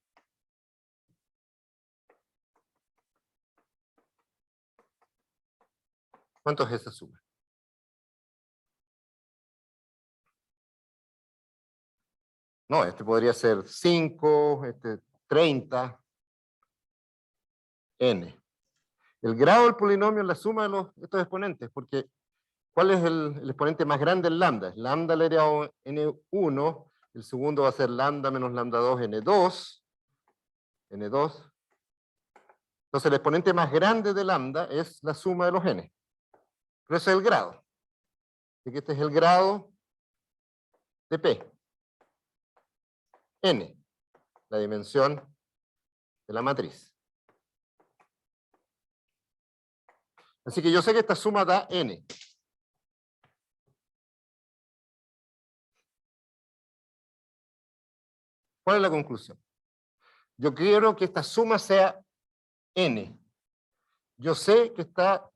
S1: ¿Cuánto es esa suma? No, este podría ser 5, 30, n. El grado del polinomio es la suma de estos exponentes, porque ¿cuál es el exponente más grande en lambda? Es lambda elevado n1, el segundo va a ser lambda menos lambda 2, n2. Entonces el exponente más grande de lambda es la suma de los n. Pero ese es el grado. Así que este es el grado de P. N, la dimensión de la matriz. Así que yo sé que esta suma da n. ¿Cuál es la conclusión? Yo quiero que esta suma sea n. Yo sé que está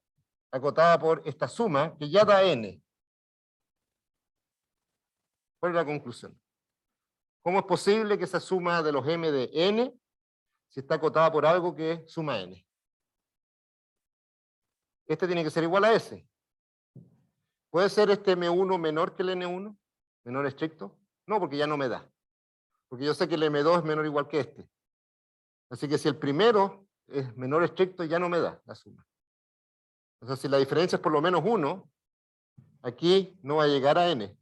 S1: acotada por esta suma, que ya da n. ¿Cuál es la conclusión? ¿Cómo es posible que esa suma de los m de n, si está acotada por algo que suma n? Este tiene que ser igual a S. ¿Puede ser este M1 menor que el N1? ¿Menor estricto? No, porque ya no me da. Porque yo sé que el M2 es menor o igual que este. Así que si el primero es menor estricto, ya no me da la suma. O sea, si la diferencia es por lo menos 1, aquí no va a llegar a n.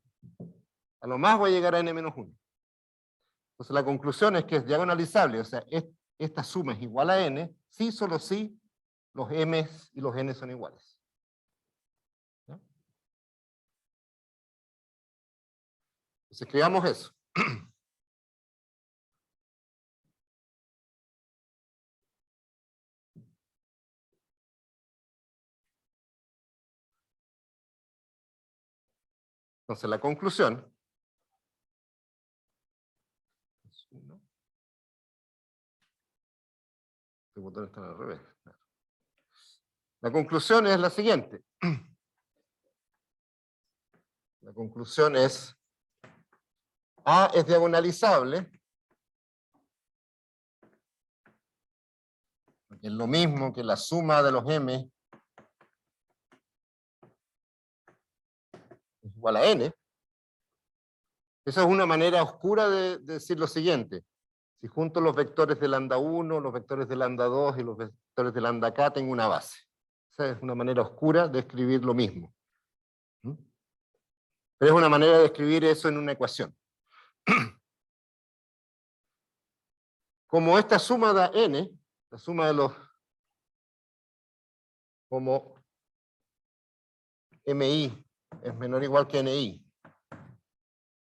S1: A lo más va a llegar a n menos 1. Entonces la conclusión es que es diagonalizable, o sea, esta suma es igual a n, sí, solo si los m y los n son iguales. ¿Ya? Entonces escribamos eso. Entonces la conclusión este botón está al revés. La conclusión es la siguiente. La conclusión es A es diagonalizable es lo mismo que la suma de los m es igual a n, esa es una manera oscura de decir lo siguiente. Si junto los vectores de lambda 1, los vectores de lambda 2 y los vectores de lambda k, tengo una base. Esa es una manera oscura de escribir lo mismo. ¿Mm? Pero es una manera de escribir eso en una ecuación. Como esta suma da n, la suma de los, como mi es menor o igual que ni,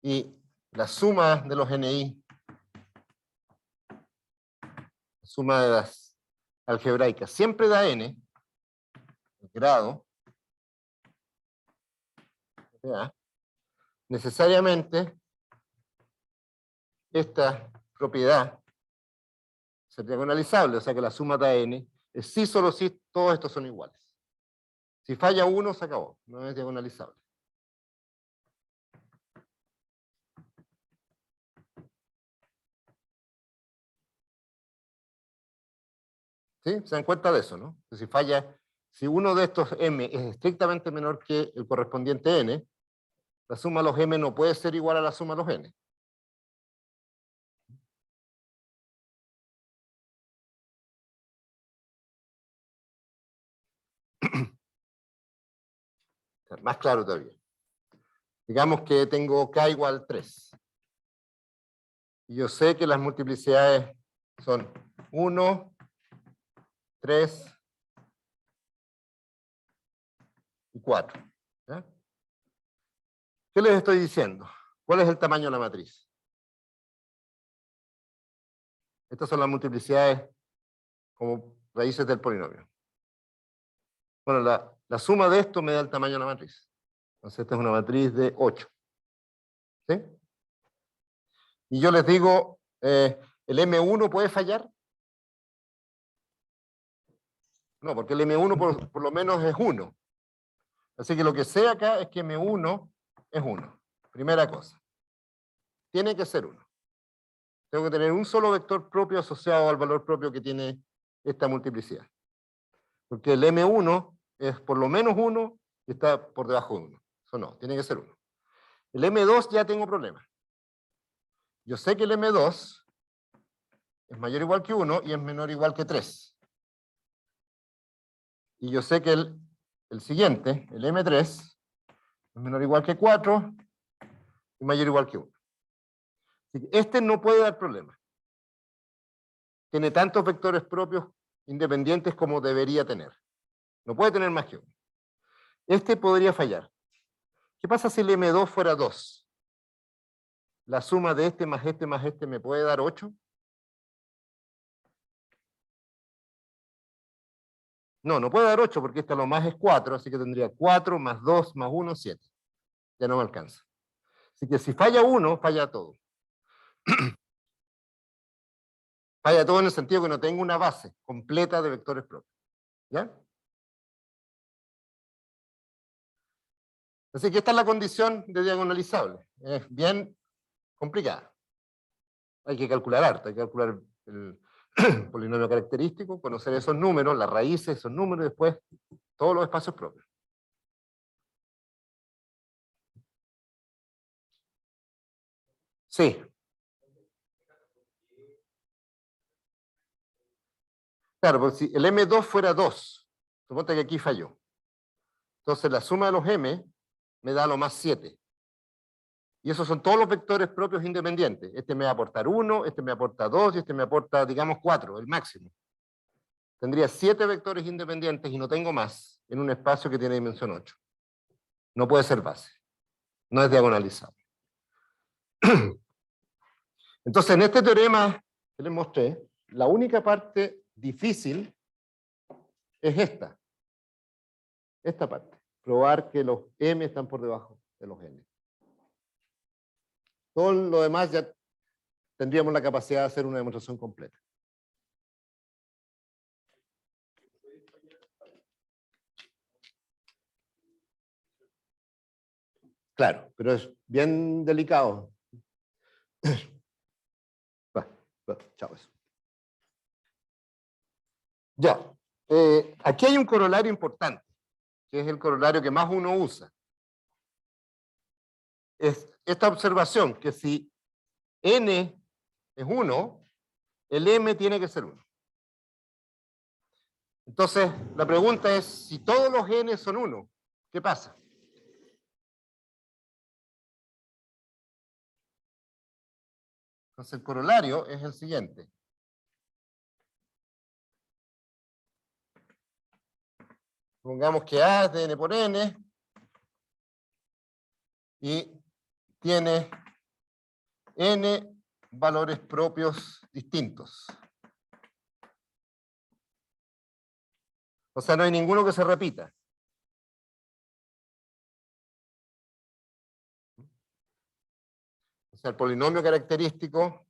S1: y la suma de los ni, la suma de las algebraicas, siempre da n, el grado, ¿ya? Necesariamente esta propiedad es diagonalizable, o sea que la suma de n es sí solo si todos estos son iguales. Si falla uno, se acabó, no es diagonalizable. ¿Sí? ¿Se dan cuenta de eso, no? Que si falla, si uno de estos m es estrictamente menor que el correspondiente n, la suma de los m no puede ser igual a la suma de los n. Más claro todavía. Digamos que tengo k igual 3. Y yo sé que las multiplicidades son 1, 3 y 4. ¿Ya? ¿Qué les estoy diciendo? ¿Cuál es el tamaño de la matriz? Estas son las multiplicidades como raíces del polinomio. Bueno, la suma de esto me da el tamaño de la matriz. Entonces esta es una matriz de 8. ¿Sí? Y yo les digo, ¿el M1 puede fallar? No, porque el M1 por lo menos es 1. Así que lo que sé acá es que M1 es 1. Primera cosa. Tiene que ser 1. Tengo que tener un solo vector propio asociado al valor propio que tiene esta multiplicidad. Porque el M1 es por lo menos 1 y está por debajo de 1. Eso no, tiene que ser 1. El M2 ya tengo problemas. Yo sé que el M2 es mayor o igual que 1 y es menor o igual que 3. Y yo sé que el siguiente, el M3, es menor o igual que 4 y mayor o igual que 1. Así que este no puede dar problemas. Tiene tantos vectores propios independientes como debería tener. No puede tener más que 1. Este podría fallar. ¿Qué pasa si el M2 fuera 2? ¿La suma de este más este me puede dar 8? No, no puede dar 8 porque esta lo más es 4, así que tendría 4 más 2 más 1, 7. Ya no me alcanza. Así que si falla 1, falla todo. Falla todo en el sentido que no tengo una base completa de vectores propios. ¿Ya? Así que esta es la condición de diagonalizable. Es bien complicada. Hay que calcular harto, hay que calcular el polinomio característico, conocer esos números, las raíces de esos números y después todos los espacios propios. Sí. Claro, porque si el M2 fuera 2, suponte que aquí falló. Entonces la suma de los M me da lo más 7. Y esos son todos los vectores propios independientes. Este me va a aportar 1, este me aporta 2 y este me aporta, digamos, 4, el máximo. Tendría 7 vectores independientes y no tengo más en un espacio que tiene dimensión 8. No puede ser base. No es diagonalizable. Entonces, en este teorema que les mostré, la única parte difícil es esta. Esta parte. Probar que los M están por debajo de los N. Todo lo demás ya tendríamos la capacidad de hacer una demostración completa. Claro, pero es bien delicado. Chao. Eso. Ya, aquí hay un corolario importante, que es el corolario que más uno usa. Es esta observación, que si n es 1, el m tiene que ser 1. Entonces, la pregunta es, si todos los n son 1, ¿qué pasa? Entonces, el corolario es el siguiente. Supongamos que A es de n por n y tiene n valores propios distintos. O sea, no hay ninguno que se repita. O sea, el polinomio característico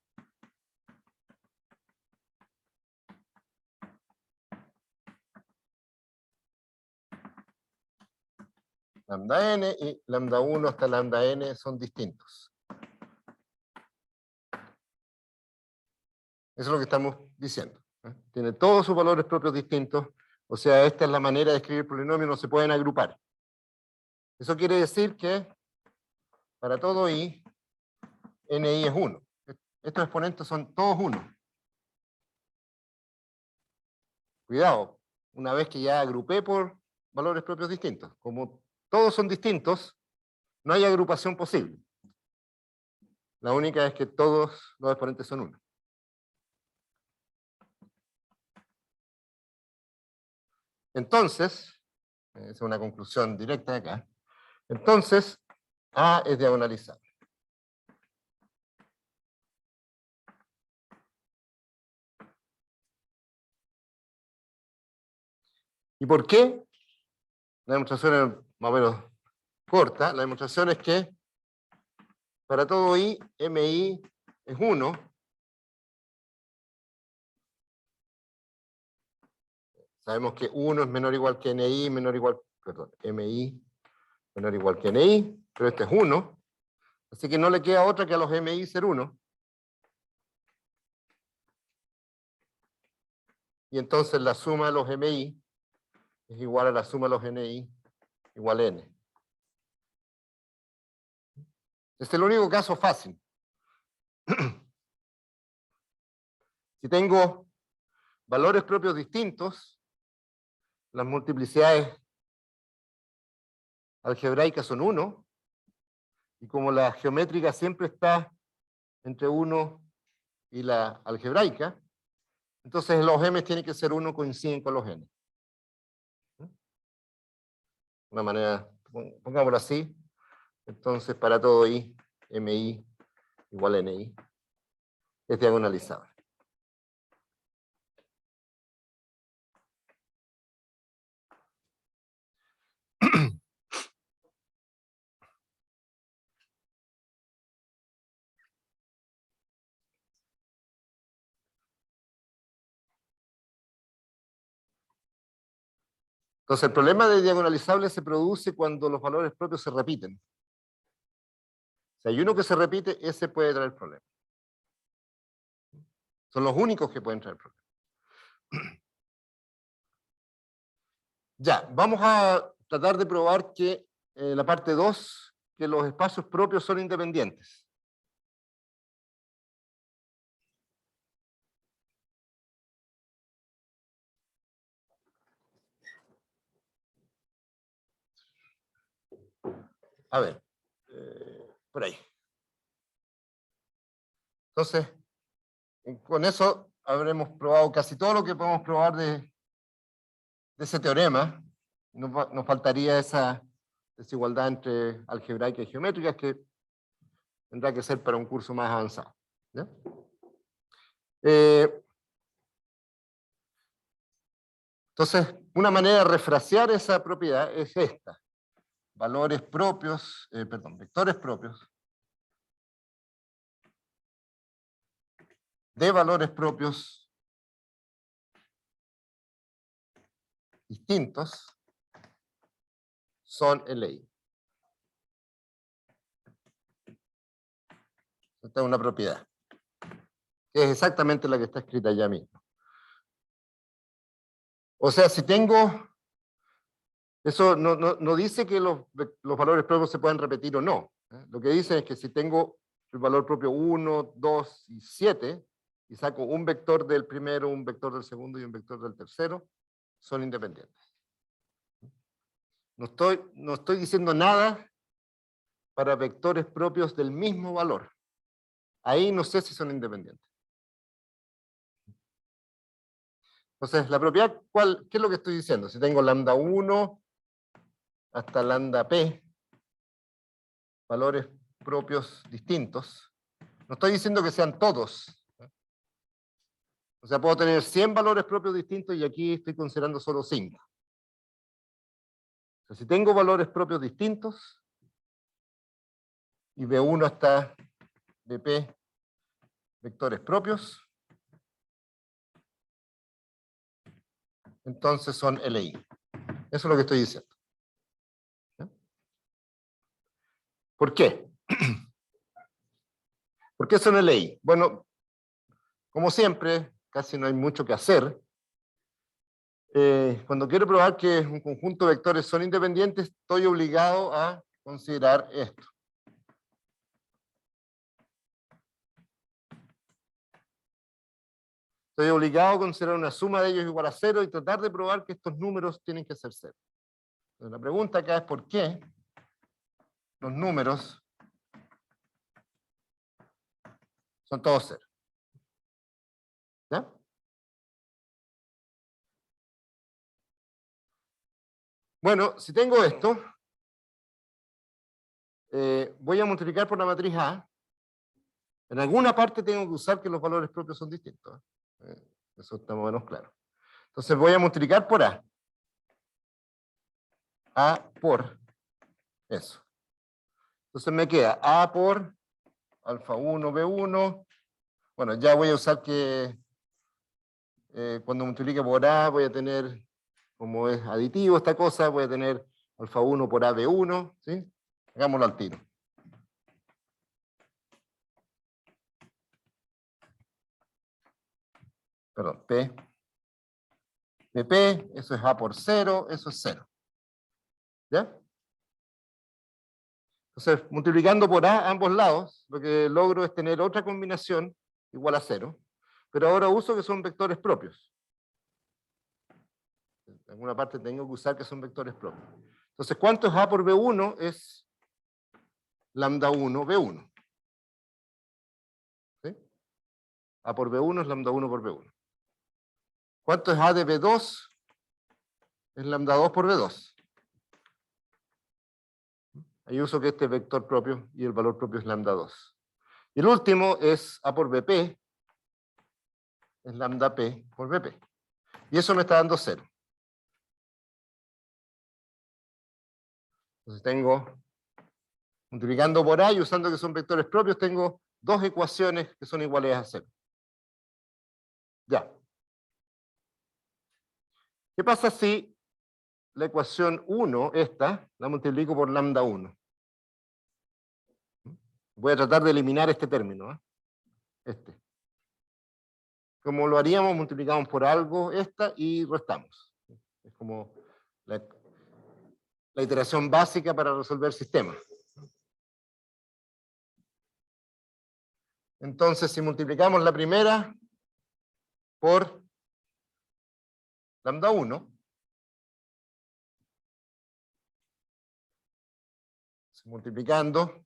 S1: lambda n y lambda 1 hasta lambda n son distintos. Eso es lo que estamos diciendo. Tiene todos sus valores propios distintos. O sea, esta es la manera de escribir polinomios, no se pueden agrupar. Eso quiere decir que para todo i, ni es 1. Estos exponentes son todos 1. Cuidado, una vez que ya agrupé por valores propios distintos. Como todos son distintos, no hay agrupación posible. La única es que todos los exponentes son 1. Entonces, es una conclusión directa de acá. Entonces, A es diagonalizable. ¿Y por qué? La demostración es más o menos corta. La demostración es que para todo i, mi es 1. Sabemos que 1 es menor o igual que ni, menor o igual, perdón, mi menor o igual que ni, pero este es 1. Así que no le queda otra que a los mi ser 1. Y entonces la suma de los mi es igual a la suma de los ni igual a n. Este es el único caso fácil. Si tengo valores propios distintos, las multiplicidades algebraicas son 1, y como la geométrica siempre está entre 1 y la algebraica, entonces los m tienen que ser 1, coinciden con los n. Una manera, pongámoslo así, entonces para todo i, mi igual a ni, es diagonalizable. Entonces el problema de diagonalizable se produce cuando los valores propios se repiten. Si hay uno que se repite, ese puede traer problemas. Son los únicos que pueden traer problemas. Ya, vamos a tratar de probar que la parte 2, que los espacios propios son independientes. A ver, por ahí. Entonces, con eso habremos probado casi todo lo que podemos probar de ese teorema. Nos faltaría esa desigualdad entre algebraica y geométrica, que tendrá que ser para un curso más avanzado. ¿Ya? Entonces, una manera de refrasear esa propiedad es esta. Valores propios, vectores propios de valores propios distintos son LI. Esta es una propiedad, que es exactamente la que está escrita allá mismo. O sea, si tengo, eso no dice que los valores propios se puedan repetir o no. Lo que dice es que si tengo el valor propio 1, 2 y 7, y saco un vector del primero, un vector del segundo y un vector del tercero, son independientes. No estoy diciendo nada para vectores propios del mismo valor. Ahí no sé si son independientes. Entonces, la propiedad, ¿qué es lo que estoy diciendo? Si tengo lambda 1 hasta lambda p, valores propios distintos, no estoy diciendo que sean todos. O sea, puedo tener 100 valores propios distintos y aquí estoy considerando solo 5. O sea, si tengo valores propios distintos, y B1 hasta BP vectores propios, entonces son LI. Eso es lo que estoy diciendo. ¿Ya? ¿Por qué? ¿Por qué son LI? Bueno, como siempre, casi no hay mucho que hacer. Cuando quiero probar que un conjunto de vectores son independientes, estoy obligado a considerar esto. Estoy obligado a considerar una suma de ellos igual a 0 y tratar de probar que estos números tienen que ser 0. Entonces, la pregunta acá es ¿por qué los números son todos 0? ¿Ya? Bueno, si tengo esto, voy a multiplicar por la matriz A. En alguna parte tengo que usar que los valores propios son distintos. Eso está más o menos claro. Entonces voy a multiplicar por A. A por eso. Entonces me queda A por alfa 1, B1. Bueno, ya voy a usar que cuando multiplique por A voy a tener, como es aditivo esta cosa, voy a tener alfa 1 por A, B1. ¿Sí? Hagámoslo al tiro. Perdón, P. PP, eso es A por 0, eso es 0. ¿Ya? Entonces, multiplicando por A a ambos lados, lo que logro es tener otra combinación igual a 0, pero ahora uso que son vectores propios. En alguna parte tengo que usar que son vectores propios. Entonces, ¿cuánto es A por B1? Es lambda 1, B1. ¿Sí? A por B1 es lambda 1 por B1. ¿Cuánto es A de B2? Es lambda 2 por B2. Ahí uso que este es vector propio y el valor propio es lambda 2. Y el último es A por BP, es lambda P por BP. Y eso me está dando 0. Entonces tengo, multiplicando por A y usando que son vectores propios, tengo dos ecuaciones que son iguales a 0. Ya. ¿Qué pasa si la ecuación 1, esta, la multiplico por lambda 1? Voy a tratar de eliminar este término. Este. Como lo haríamos, multiplicamos por algo esta y restamos. Es como la iteración básica para resolver sistemas. Entonces, si multiplicamos la primera por lambda 1, multiplicando,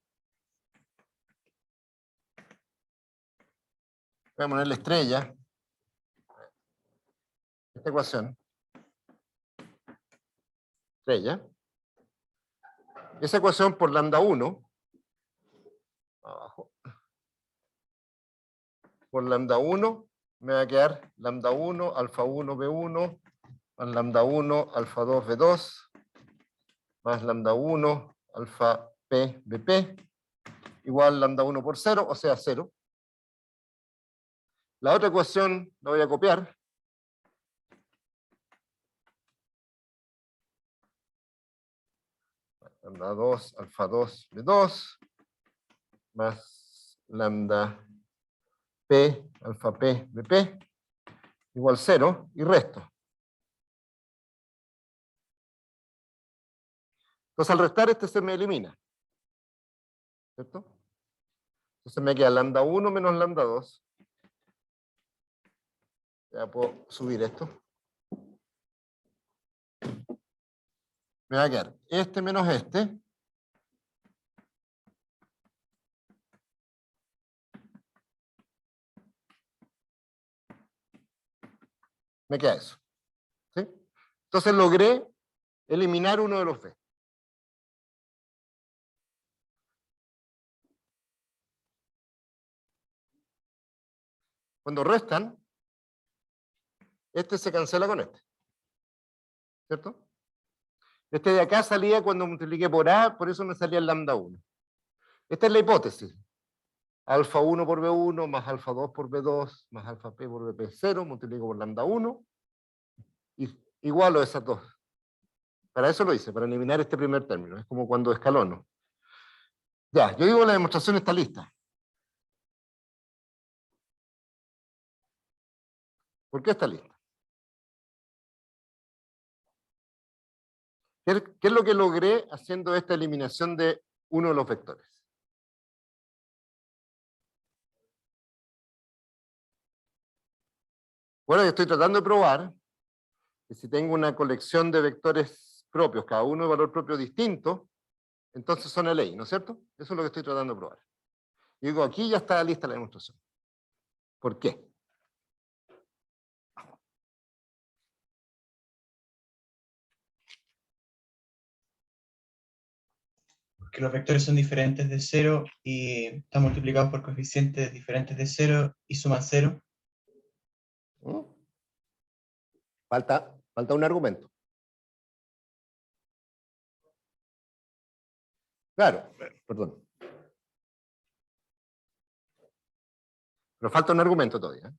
S1: voy a poner la estrella, esta ecuación, estrella, esa ecuación por lambda 1, abajo, por lambda 1, me va a quedar lambda 1, alfa 1, B1, más lambda 1, alfa 2, B2, más lambda 1, alfa P, BP, igual lambda 1 por 0, o sea 0. La otra ecuación la voy a copiar. Lambda 2, alfa 2, B2, más lambda P, alfa P, BP, igual 0, y resto. Entonces al restar este se me elimina, ¿cierto? Entonces me queda lambda 1 menos lambda 2. Ya puedo subir esto. Me va a quedar este menos este. Me queda eso. ¿Sí? Entonces logré eliminar uno de los b. Cuando restan, este se cancela con este. ¿Cierto? Este de acá salía cuando multipliqué por A, por eso me salía el lambda 1. Esta es la hipótesis. Alfa 1 por B1 más alfa 2 por B2 más alfa P por BP0, multiplico por lambda 1 y igualo esas dos. Para eso lo hice, para eliminar este primer término. Es como cuando escalono. Ya, yo digo la demostración está lista. ¿Por qué está lista? ¿Qué es lo que logré haciendo esta eliminación de uno de los vectores? Bueno, estoy tratando de probar que si tengo una colección de vectores propios, cada uno de valor propio distinto, entonces son LI, ¿no es cierto? Eso es lo que estoy tratando de probar. Y digo, aquí ya está lista la demostración. ¿Por qué?
S3: Porque los vectores son diferentes de 0 y están multiplicados por coeficientes diferentes de 0 y suman 0.
S1: ¿Mm? Falta un argumento. Claro, perdón. Pero falta un argumento todavía.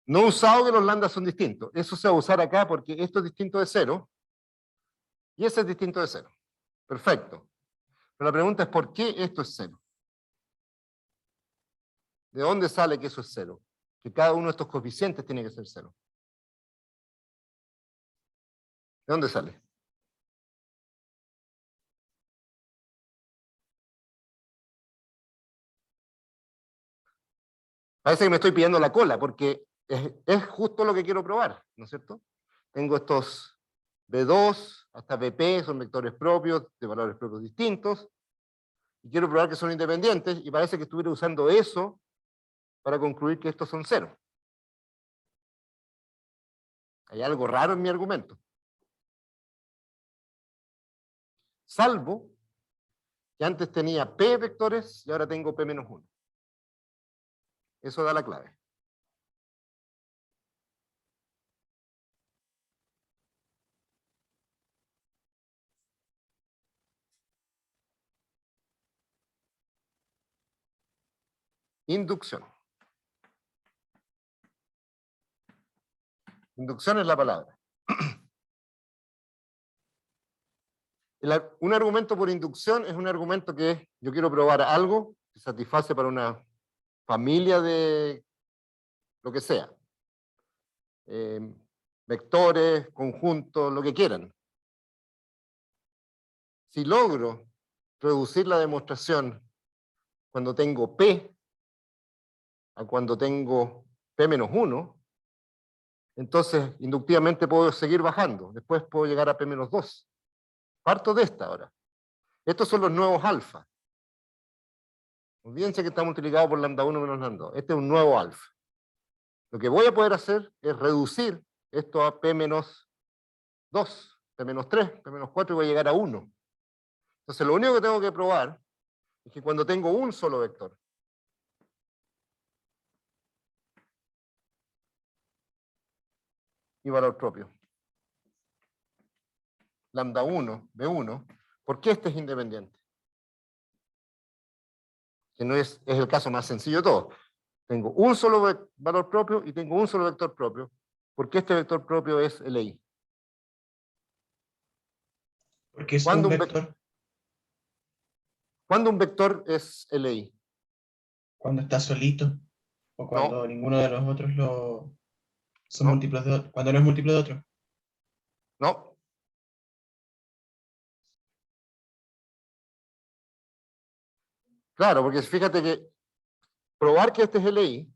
S1: No he usado que los lambdas son distintos. Eso se va a usar acá porque esto es distinto de 0 y ese es distinto de 0. Perfecto. Pero la pregunta es ¿por qué esto es 0? ¿De dónde sale que eso es 0? Que cada uno de estos coeficientes tiene que ser 0. ¿De dónde sale? Parece que me estoy pidiendo la cola, porque es justo lo que quiero probar, ¿no es cierto? Tengo estos B2 hasta BP, son vectores propios, de valores propios distintos, y quiero probar que son independientes, y parece que estuviera usando eso para concluir que estos son 0. Hay algo raro en mi argumento. Salvo que antes tenía P vectores y ahora tengo P menos 1. Eso da la clave. Inducción. Inducción es la palabra. Un argumento por inducción es un argumento que yo quiero probar algo que satisface para una familia de lo que sea. Vectores, conjuntos, lo que quieran. Si logro reducir la demostración cuando tengo P a cuando tengo P menos 1, entonces inductivamente puedo seguir bajando. Después puedo llegar a P menos 2. Parto de esta ahora. Estos son los nuevos alfa. Olvídense que está multiplicado por lambda 1 menos lambda 2. Este es un nuevo alfa. Lo que voy a poder hacer es reducir esto a P menos 2, P menos 3, P menos 4 y voy a llegar a 1. Entonces lo único que tengo que probar es que cuando tengo un solo vector, mi valor propio, lambda 1, B1, ¿por qué este es independiente? Que no es el caso más sencillo de todo. Tengo un solo valor propio y tengo un solo vector propio. ¿Por qué este vector propio es LI?
S3: Porque es un vector.
S1: ¿Cuándo un vector es LI?
S3: Cuando está solito o cuando
S1: No,
S3: ninguno de los otros son
S1: no,
S3: múltiplos de otro. Cuando no es múltiplo de otro.
S1: no. Claro, porque fíjate que probar que este es LI,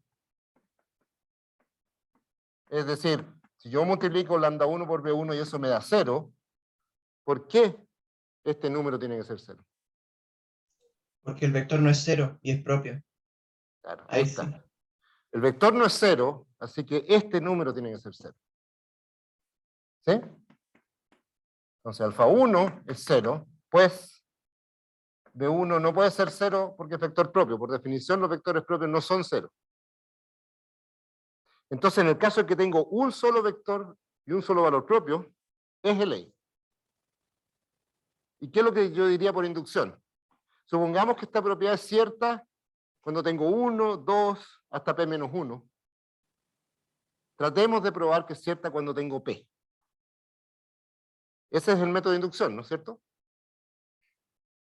S1: es decir, si yo multiplico lambda 1 por B1 y eso me da 0, ¿por qué este número tiene que ser 0?
S3: Porque el vector no es 0 y es propio.
S1: Claro, ahí
S3: Ahí
S1: está.
S3: sí.
S1: El vector no es 0, así que este número tiene que ser 0. ¿Sí? Entonces alfa 1 es 0, pues B1 no puede ser 0 porque es vector propio. Por definición, los vectores propios no son 0. Entonces, en el caso de que tengo un solo vector y un solo valor propio, es LI. ¿Y qué es lo que yo diría por inducción? Supongamos que esta propiedad es cierta cuando tengo 1, 2, hasta P-1. Tratemos de probar que es cierta cuando tengo P. Ese es el método de inducción, ¿no es cierto?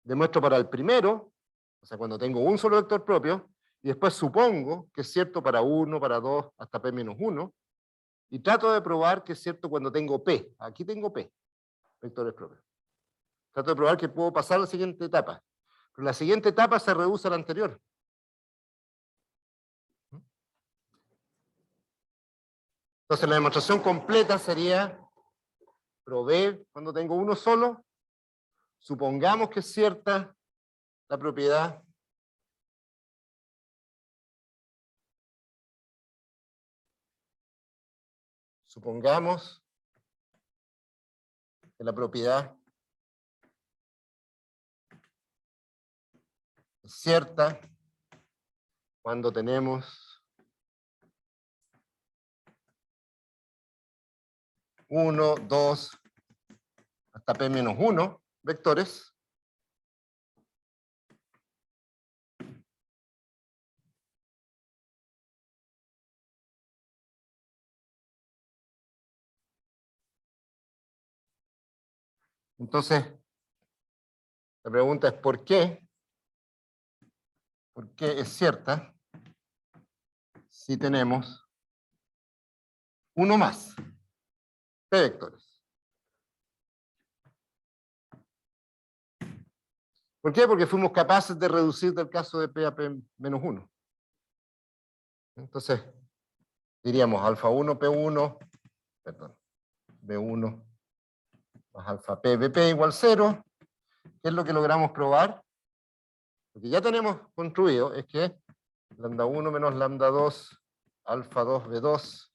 S1: Demuestro para el primero, o sea, cuando tengo un solo vector propio, y después supongo que es cierto para 1, para 2, hasta P-1, y trato de probar que es cierto cuando tengo P. Aquí tengo P, vectores propios. Trato de probar que puedo pasar a la siguiente etapa. Pero la siguiente etapa se reduce a la anterior. Entonces la demostración completa sería, probé cuando tengo uno solo, supongamos que es cierta la propiedad supongamos que la propiedad es cierta cuando tenemos 1, 2, hasta P-1 vectores. Entonces, la pregunta es ¿por qué? ¿Por qué es cierta si tenemos uno más P vectores? ¿Por qué? Porque fuimos capaces de reducir del caso de P a P-1. Entonces, diríamos alfa 1, P1, perdón, B1 más alfa P, BP igual 0. ¿Qué es lo que logramos probar? Lo que ya tenemos construido es que lambda 1 menos lambda 2, alfa 2, B2,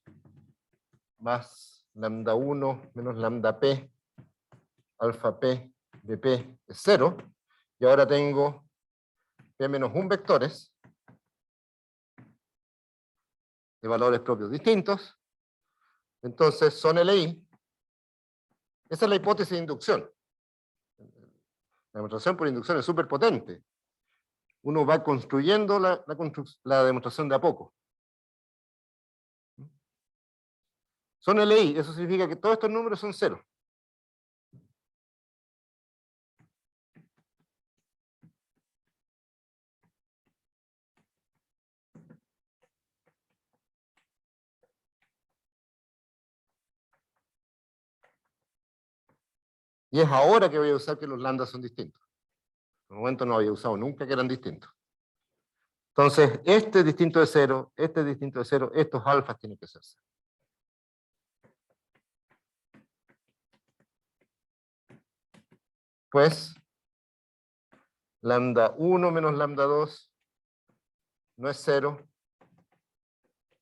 S1: más lambda 1 menos lambda P, alfa P, BP es 0. Y ahora tengo P menos 1 vectores de valores propios distintos. Entonces son LI. Esa es la hipótesis de inducción. La demostración por inducción es súper potente. Uno va construyendo la demostración de a poco. Son LI, eso significa que todos estos números son 0. Y es ahora que voy a usar que los lambdas son distintos. En el momento no había usado nunca que eran distintos. Entonces, este es distinto de 0, este es distinto de 0, estos alfas tienen que ser 0. Pues, lambda 1 menos lambda 2 no es 0,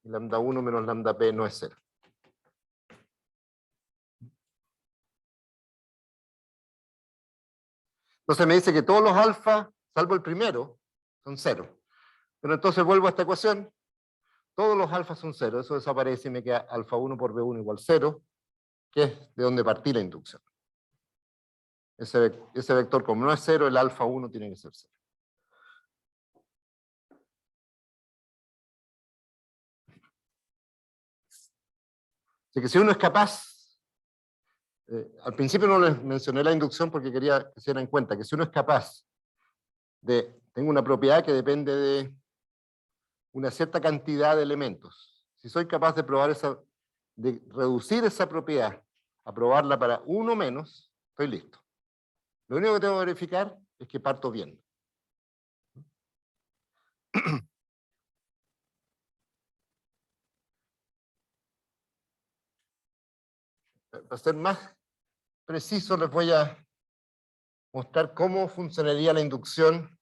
S1: y lambda 1 menos lambda p no es 0. Entonces me dice que todos los alfas, salvo el primero, son 0. Pero entonces vuelvo a esta ecuación, todos los alfas son 0, eso desaparece y me queda alfa 1 por B1 igual 0, que es de donde partí la inducción. Ese vector, como no es 0, el alfa 1 tiene que ser 0. Así que si uno es capaz, al principio no les mencioné la inducción porque quería que se dieran cuenta que si uno es capaz de, tengo una propiedad que depende de una cierta cantidad de elementos, si soy capaz de probar de reducir esa propiedad a probarla para uno menos, estoy listo. Lo único que tengo que verificar es que parto bien. Para ser más preciso, les voy a mostrar cómo funcionaría la inducción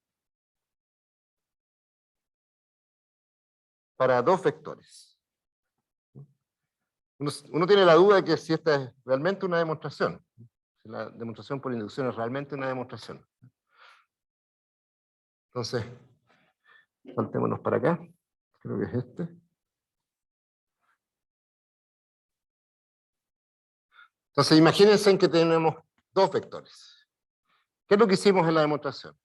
S1: para dos vectores. Uno tiene la duda de que si esta es realmente una demostración, si la demostración por inducción es realmente una demostración. Entonces, saltémonos para acá, creo que es este. Entonces, imagínense que tenemos dos vectores. ¿Qué es lo que hicimos en la demostración?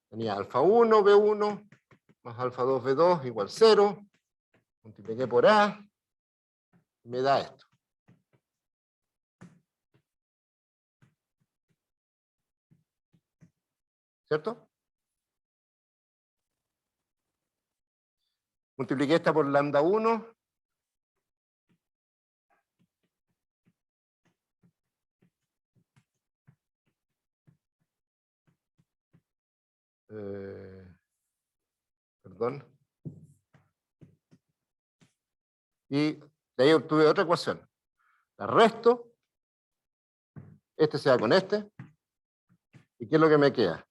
S1: Tenía alfa 1, B1, más alfa 2, B2, igual 0, multipliqué por A, y me da esto. ¿Cierto? Multipliqué esta por lambda 1. Perdón. Y de ahí obtuve otra ecuación. La resto, este se va con este. ¿Y qué es lo que me queda?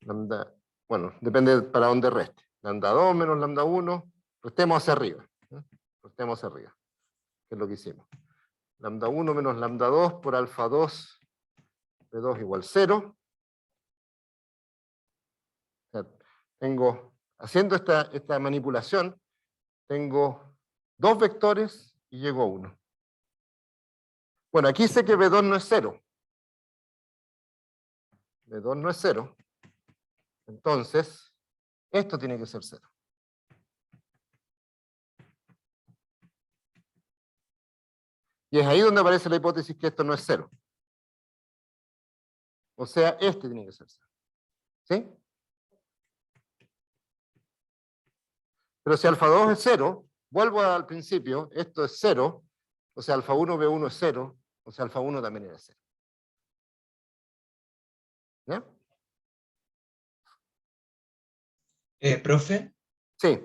S1: Lambda, bueno, depende para dónde reste. Lambda 2 menos lambda 1, restemos hacia arriba. Restemos hacia arriba, que es lo que hicimos. Lambda 1 menos lambda 2 por alfa 2, B2 igual 0. O sea, tengo, haciendo esta manipulación, tengo dos vectores y llego a 1. Bueno, aquí sé que B2 no es 0. B2 no es 0. Entonces, esto tiene que ser 0. Y es ahí donde aparece la hipótesis que esto no es 0. O sea, este tiene que ser 0. ¿Sí? Pero si alfa 2 es 0, vuelvo al principio, esto es 0, o sea, alfa 1, B1 es 0, o sea, alfa 1 también era 0. ¿Ya?
S3: Profe,
S1: Sí,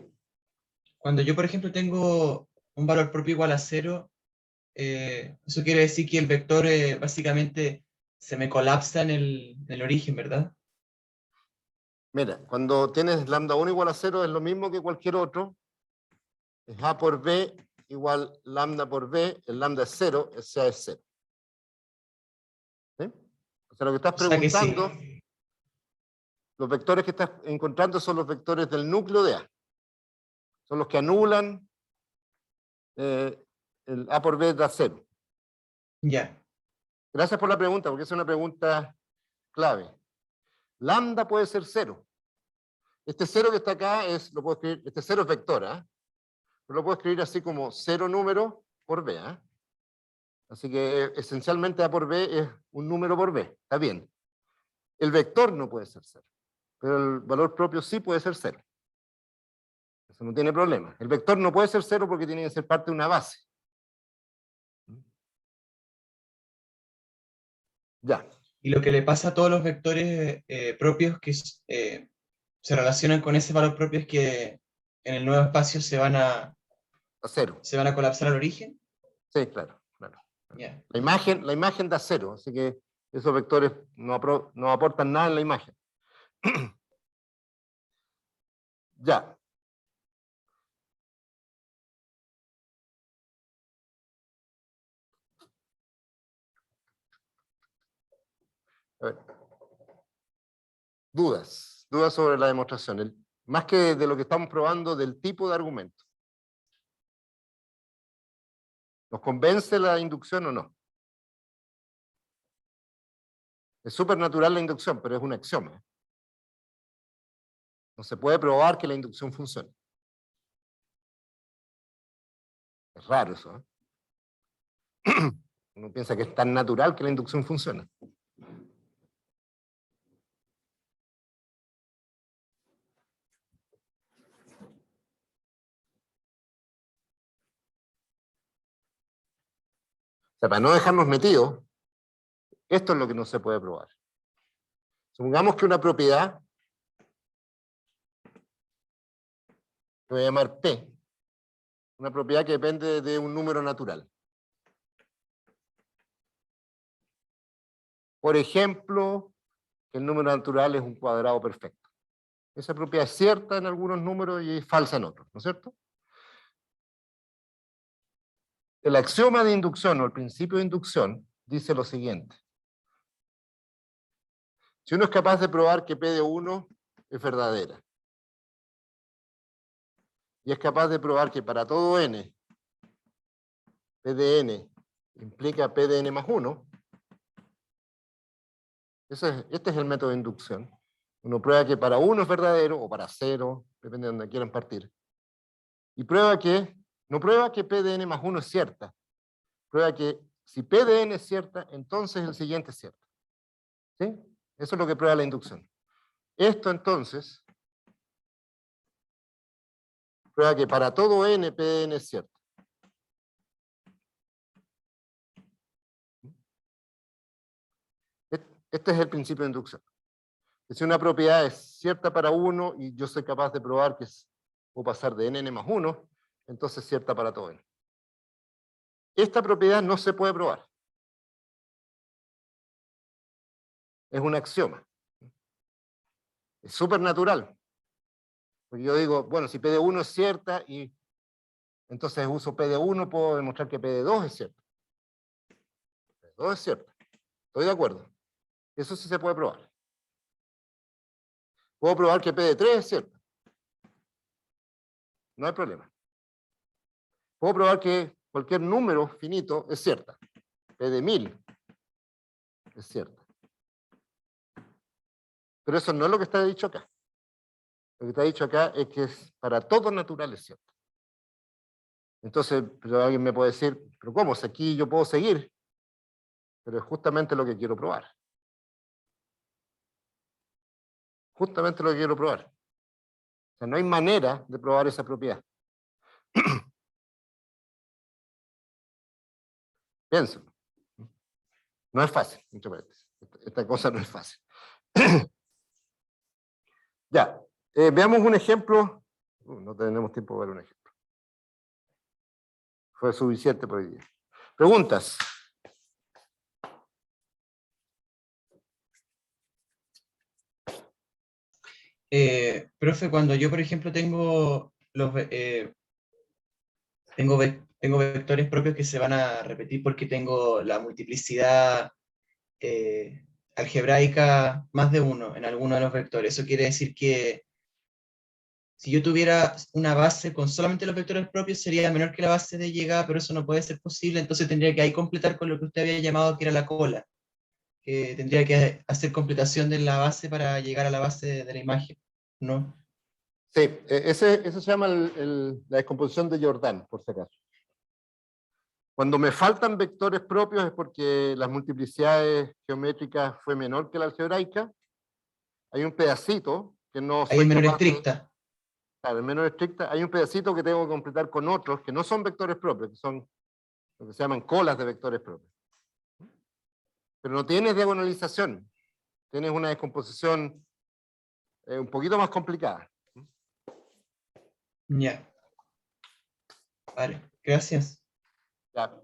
S3: cuando yo, por ejemplo, tengo un valor propio igual a 0, eso quiere decir que el vector básicamente se me colapsa en el origen, ¿verdad?
S1: mira, cuando tienes lambda 1 igual a 0 es lo mismo que cualquier otro, es A por B igual lambda por B, el lambda es 0, el CA es 0. ¿Sí? O sea, lo que estás
S3: O sea que sí.
S1: preguntando, los vectores que estás encontrando son los vectores del núcleo de A. Son los que anulan el A por B da 0.
S3: Ya,
S1: Gracias por la pregunta, porque es una pregunta clave. Lambda puede ser 0. Este 0 que está acá lo puedo escribir, este 0 es vector, ¿eh? Pero lo puedo escribir así como 0 número por B. ¿Eh? Así que esencialmente A por B es un número por B. Está bien. El vector no puede ser 0, pero el valor propio sí puede ser 0. Eso no tiene problema. El vector no puede ser 0 porque tiene que ser parte de una base. Ya.
S3: y lo que le pasa a todos los vectores propios que se relacionan con ese valor propio es que en el nuevo espacio
S1: A 0.
S3: se van a colapsar al origen.
S1: Sí, claro, claro.
S3: Ya.
S1: La imagen da 0, así que esos vectores no aportan nada en la imagen. Ya. A ver. Dudas sobre la demostración, más que de lo que estamos probando, del tipo de argumento. ¿Nos convence la inducción o no? Es súper natural la inducción, pero es un axioma. No se puede probar que la inducción funcione. Es raro eso, ¿eh? Uno piensa que es tan natural que la inducción funciona. O sea, para no dejarnos metidos, esto es lo que no se puede probar. Supongamos que una propiedad que voy a llamar P, una propiedad que depende de un número natural. Por ejemplo, que el número natural es un cuadrado perfecto. Esa propiedad es cierta en algunos números y es falsa en otros, ¿no es cierto? El axioma de inducción o el principio de inducción dice lo siguiente. Si uno es capaz de probar que P de 1 es verdadera, y es capaz de probar que para todo n, P de n implica P de n más 1, este es el método de inducción. Uno prueba que para 1 es verdadero, o para 0, depende de donde quieran partir. Y no prueba que P de n más 1 es cierta. Prueba que si P de n es cierta, entonces el siguiente es cierto. ¿Sí? Eso es lo que prueba la inducción. Esto entonces prueba que para todo n, P de n es cierto. Este es el principio de inducción. Que si una propiedad es cierta para 1 y yo soy capaz de probar que puedo pasar de n más 1, entonces es cierta para todo n. Esta propiedad no se puede probar. Es un axioma. Es súper natural. Porque yo digo, bueno, si P de 1 es cierta y entonces uso P de 1, puedo demostrar que P de 2 es cierta. P de 2 es cierta. Estoy de acuerdo. Eso sí se puede probar. Puedo probar que P de 3 es cierta. No hay problema. Puedo probar que cualquier número finito es cierta. P de 1000 es cierta. Pero eso no es lo que está dicho acá. Lo que está dicho acá es que para todo natural es cierto. Entonces, pero alguien me puede decir, pero ¿cómo? Si aquí yo puedo seguir. Pero es justamente lo que quiero probar. Justamente lo que quiero probar. O sea, no hay manera de probar esa propiedad. Piénsalo. No es fácil, entre paréntesis. Esta cosa no es fácil. Ya, veamos un ejemplo. No tenemos tiempo para ver un ejemplo. Fue suficiente por hoy día. ¿Preguntas?
S3: Profe, cuando yo, por ejemplo, tengo vectores propios que se van a repetir porque tengo la multiplicidad algebraica más de uno en alguno de los vectores. Eso quiere decir que si yo tuviera una base con solamente los vectores propios sería menor que la base de llegada, pero eso no puede ser posible, entonces tendría que ahí completar con lo que usted había llamado que era la cola, que tendría que hacer completación de la base para llegar a la base de la imagen, ¿no?
S1: Sí, eso se llama la descomposición de Jordan, por si acaso. Cuando me faltan vectores propios es porque las multiplicidades geométricas fue menor que la algebraica. Hay un pedacito que no
S3: Ahí
S1: soy
S3: es menor
S1: capaz de...
S3: estricta.
S1: Claro, en menor estricta, hay un pedacito que tengo que completar con otros que no son vectores propios, que son lo que se llaman colas de vectores propios. Pero no tienes diagonalización, tienes una descomposición un poquito más complicada.
S3: Ya. Vale, gracias.
S1: Ya.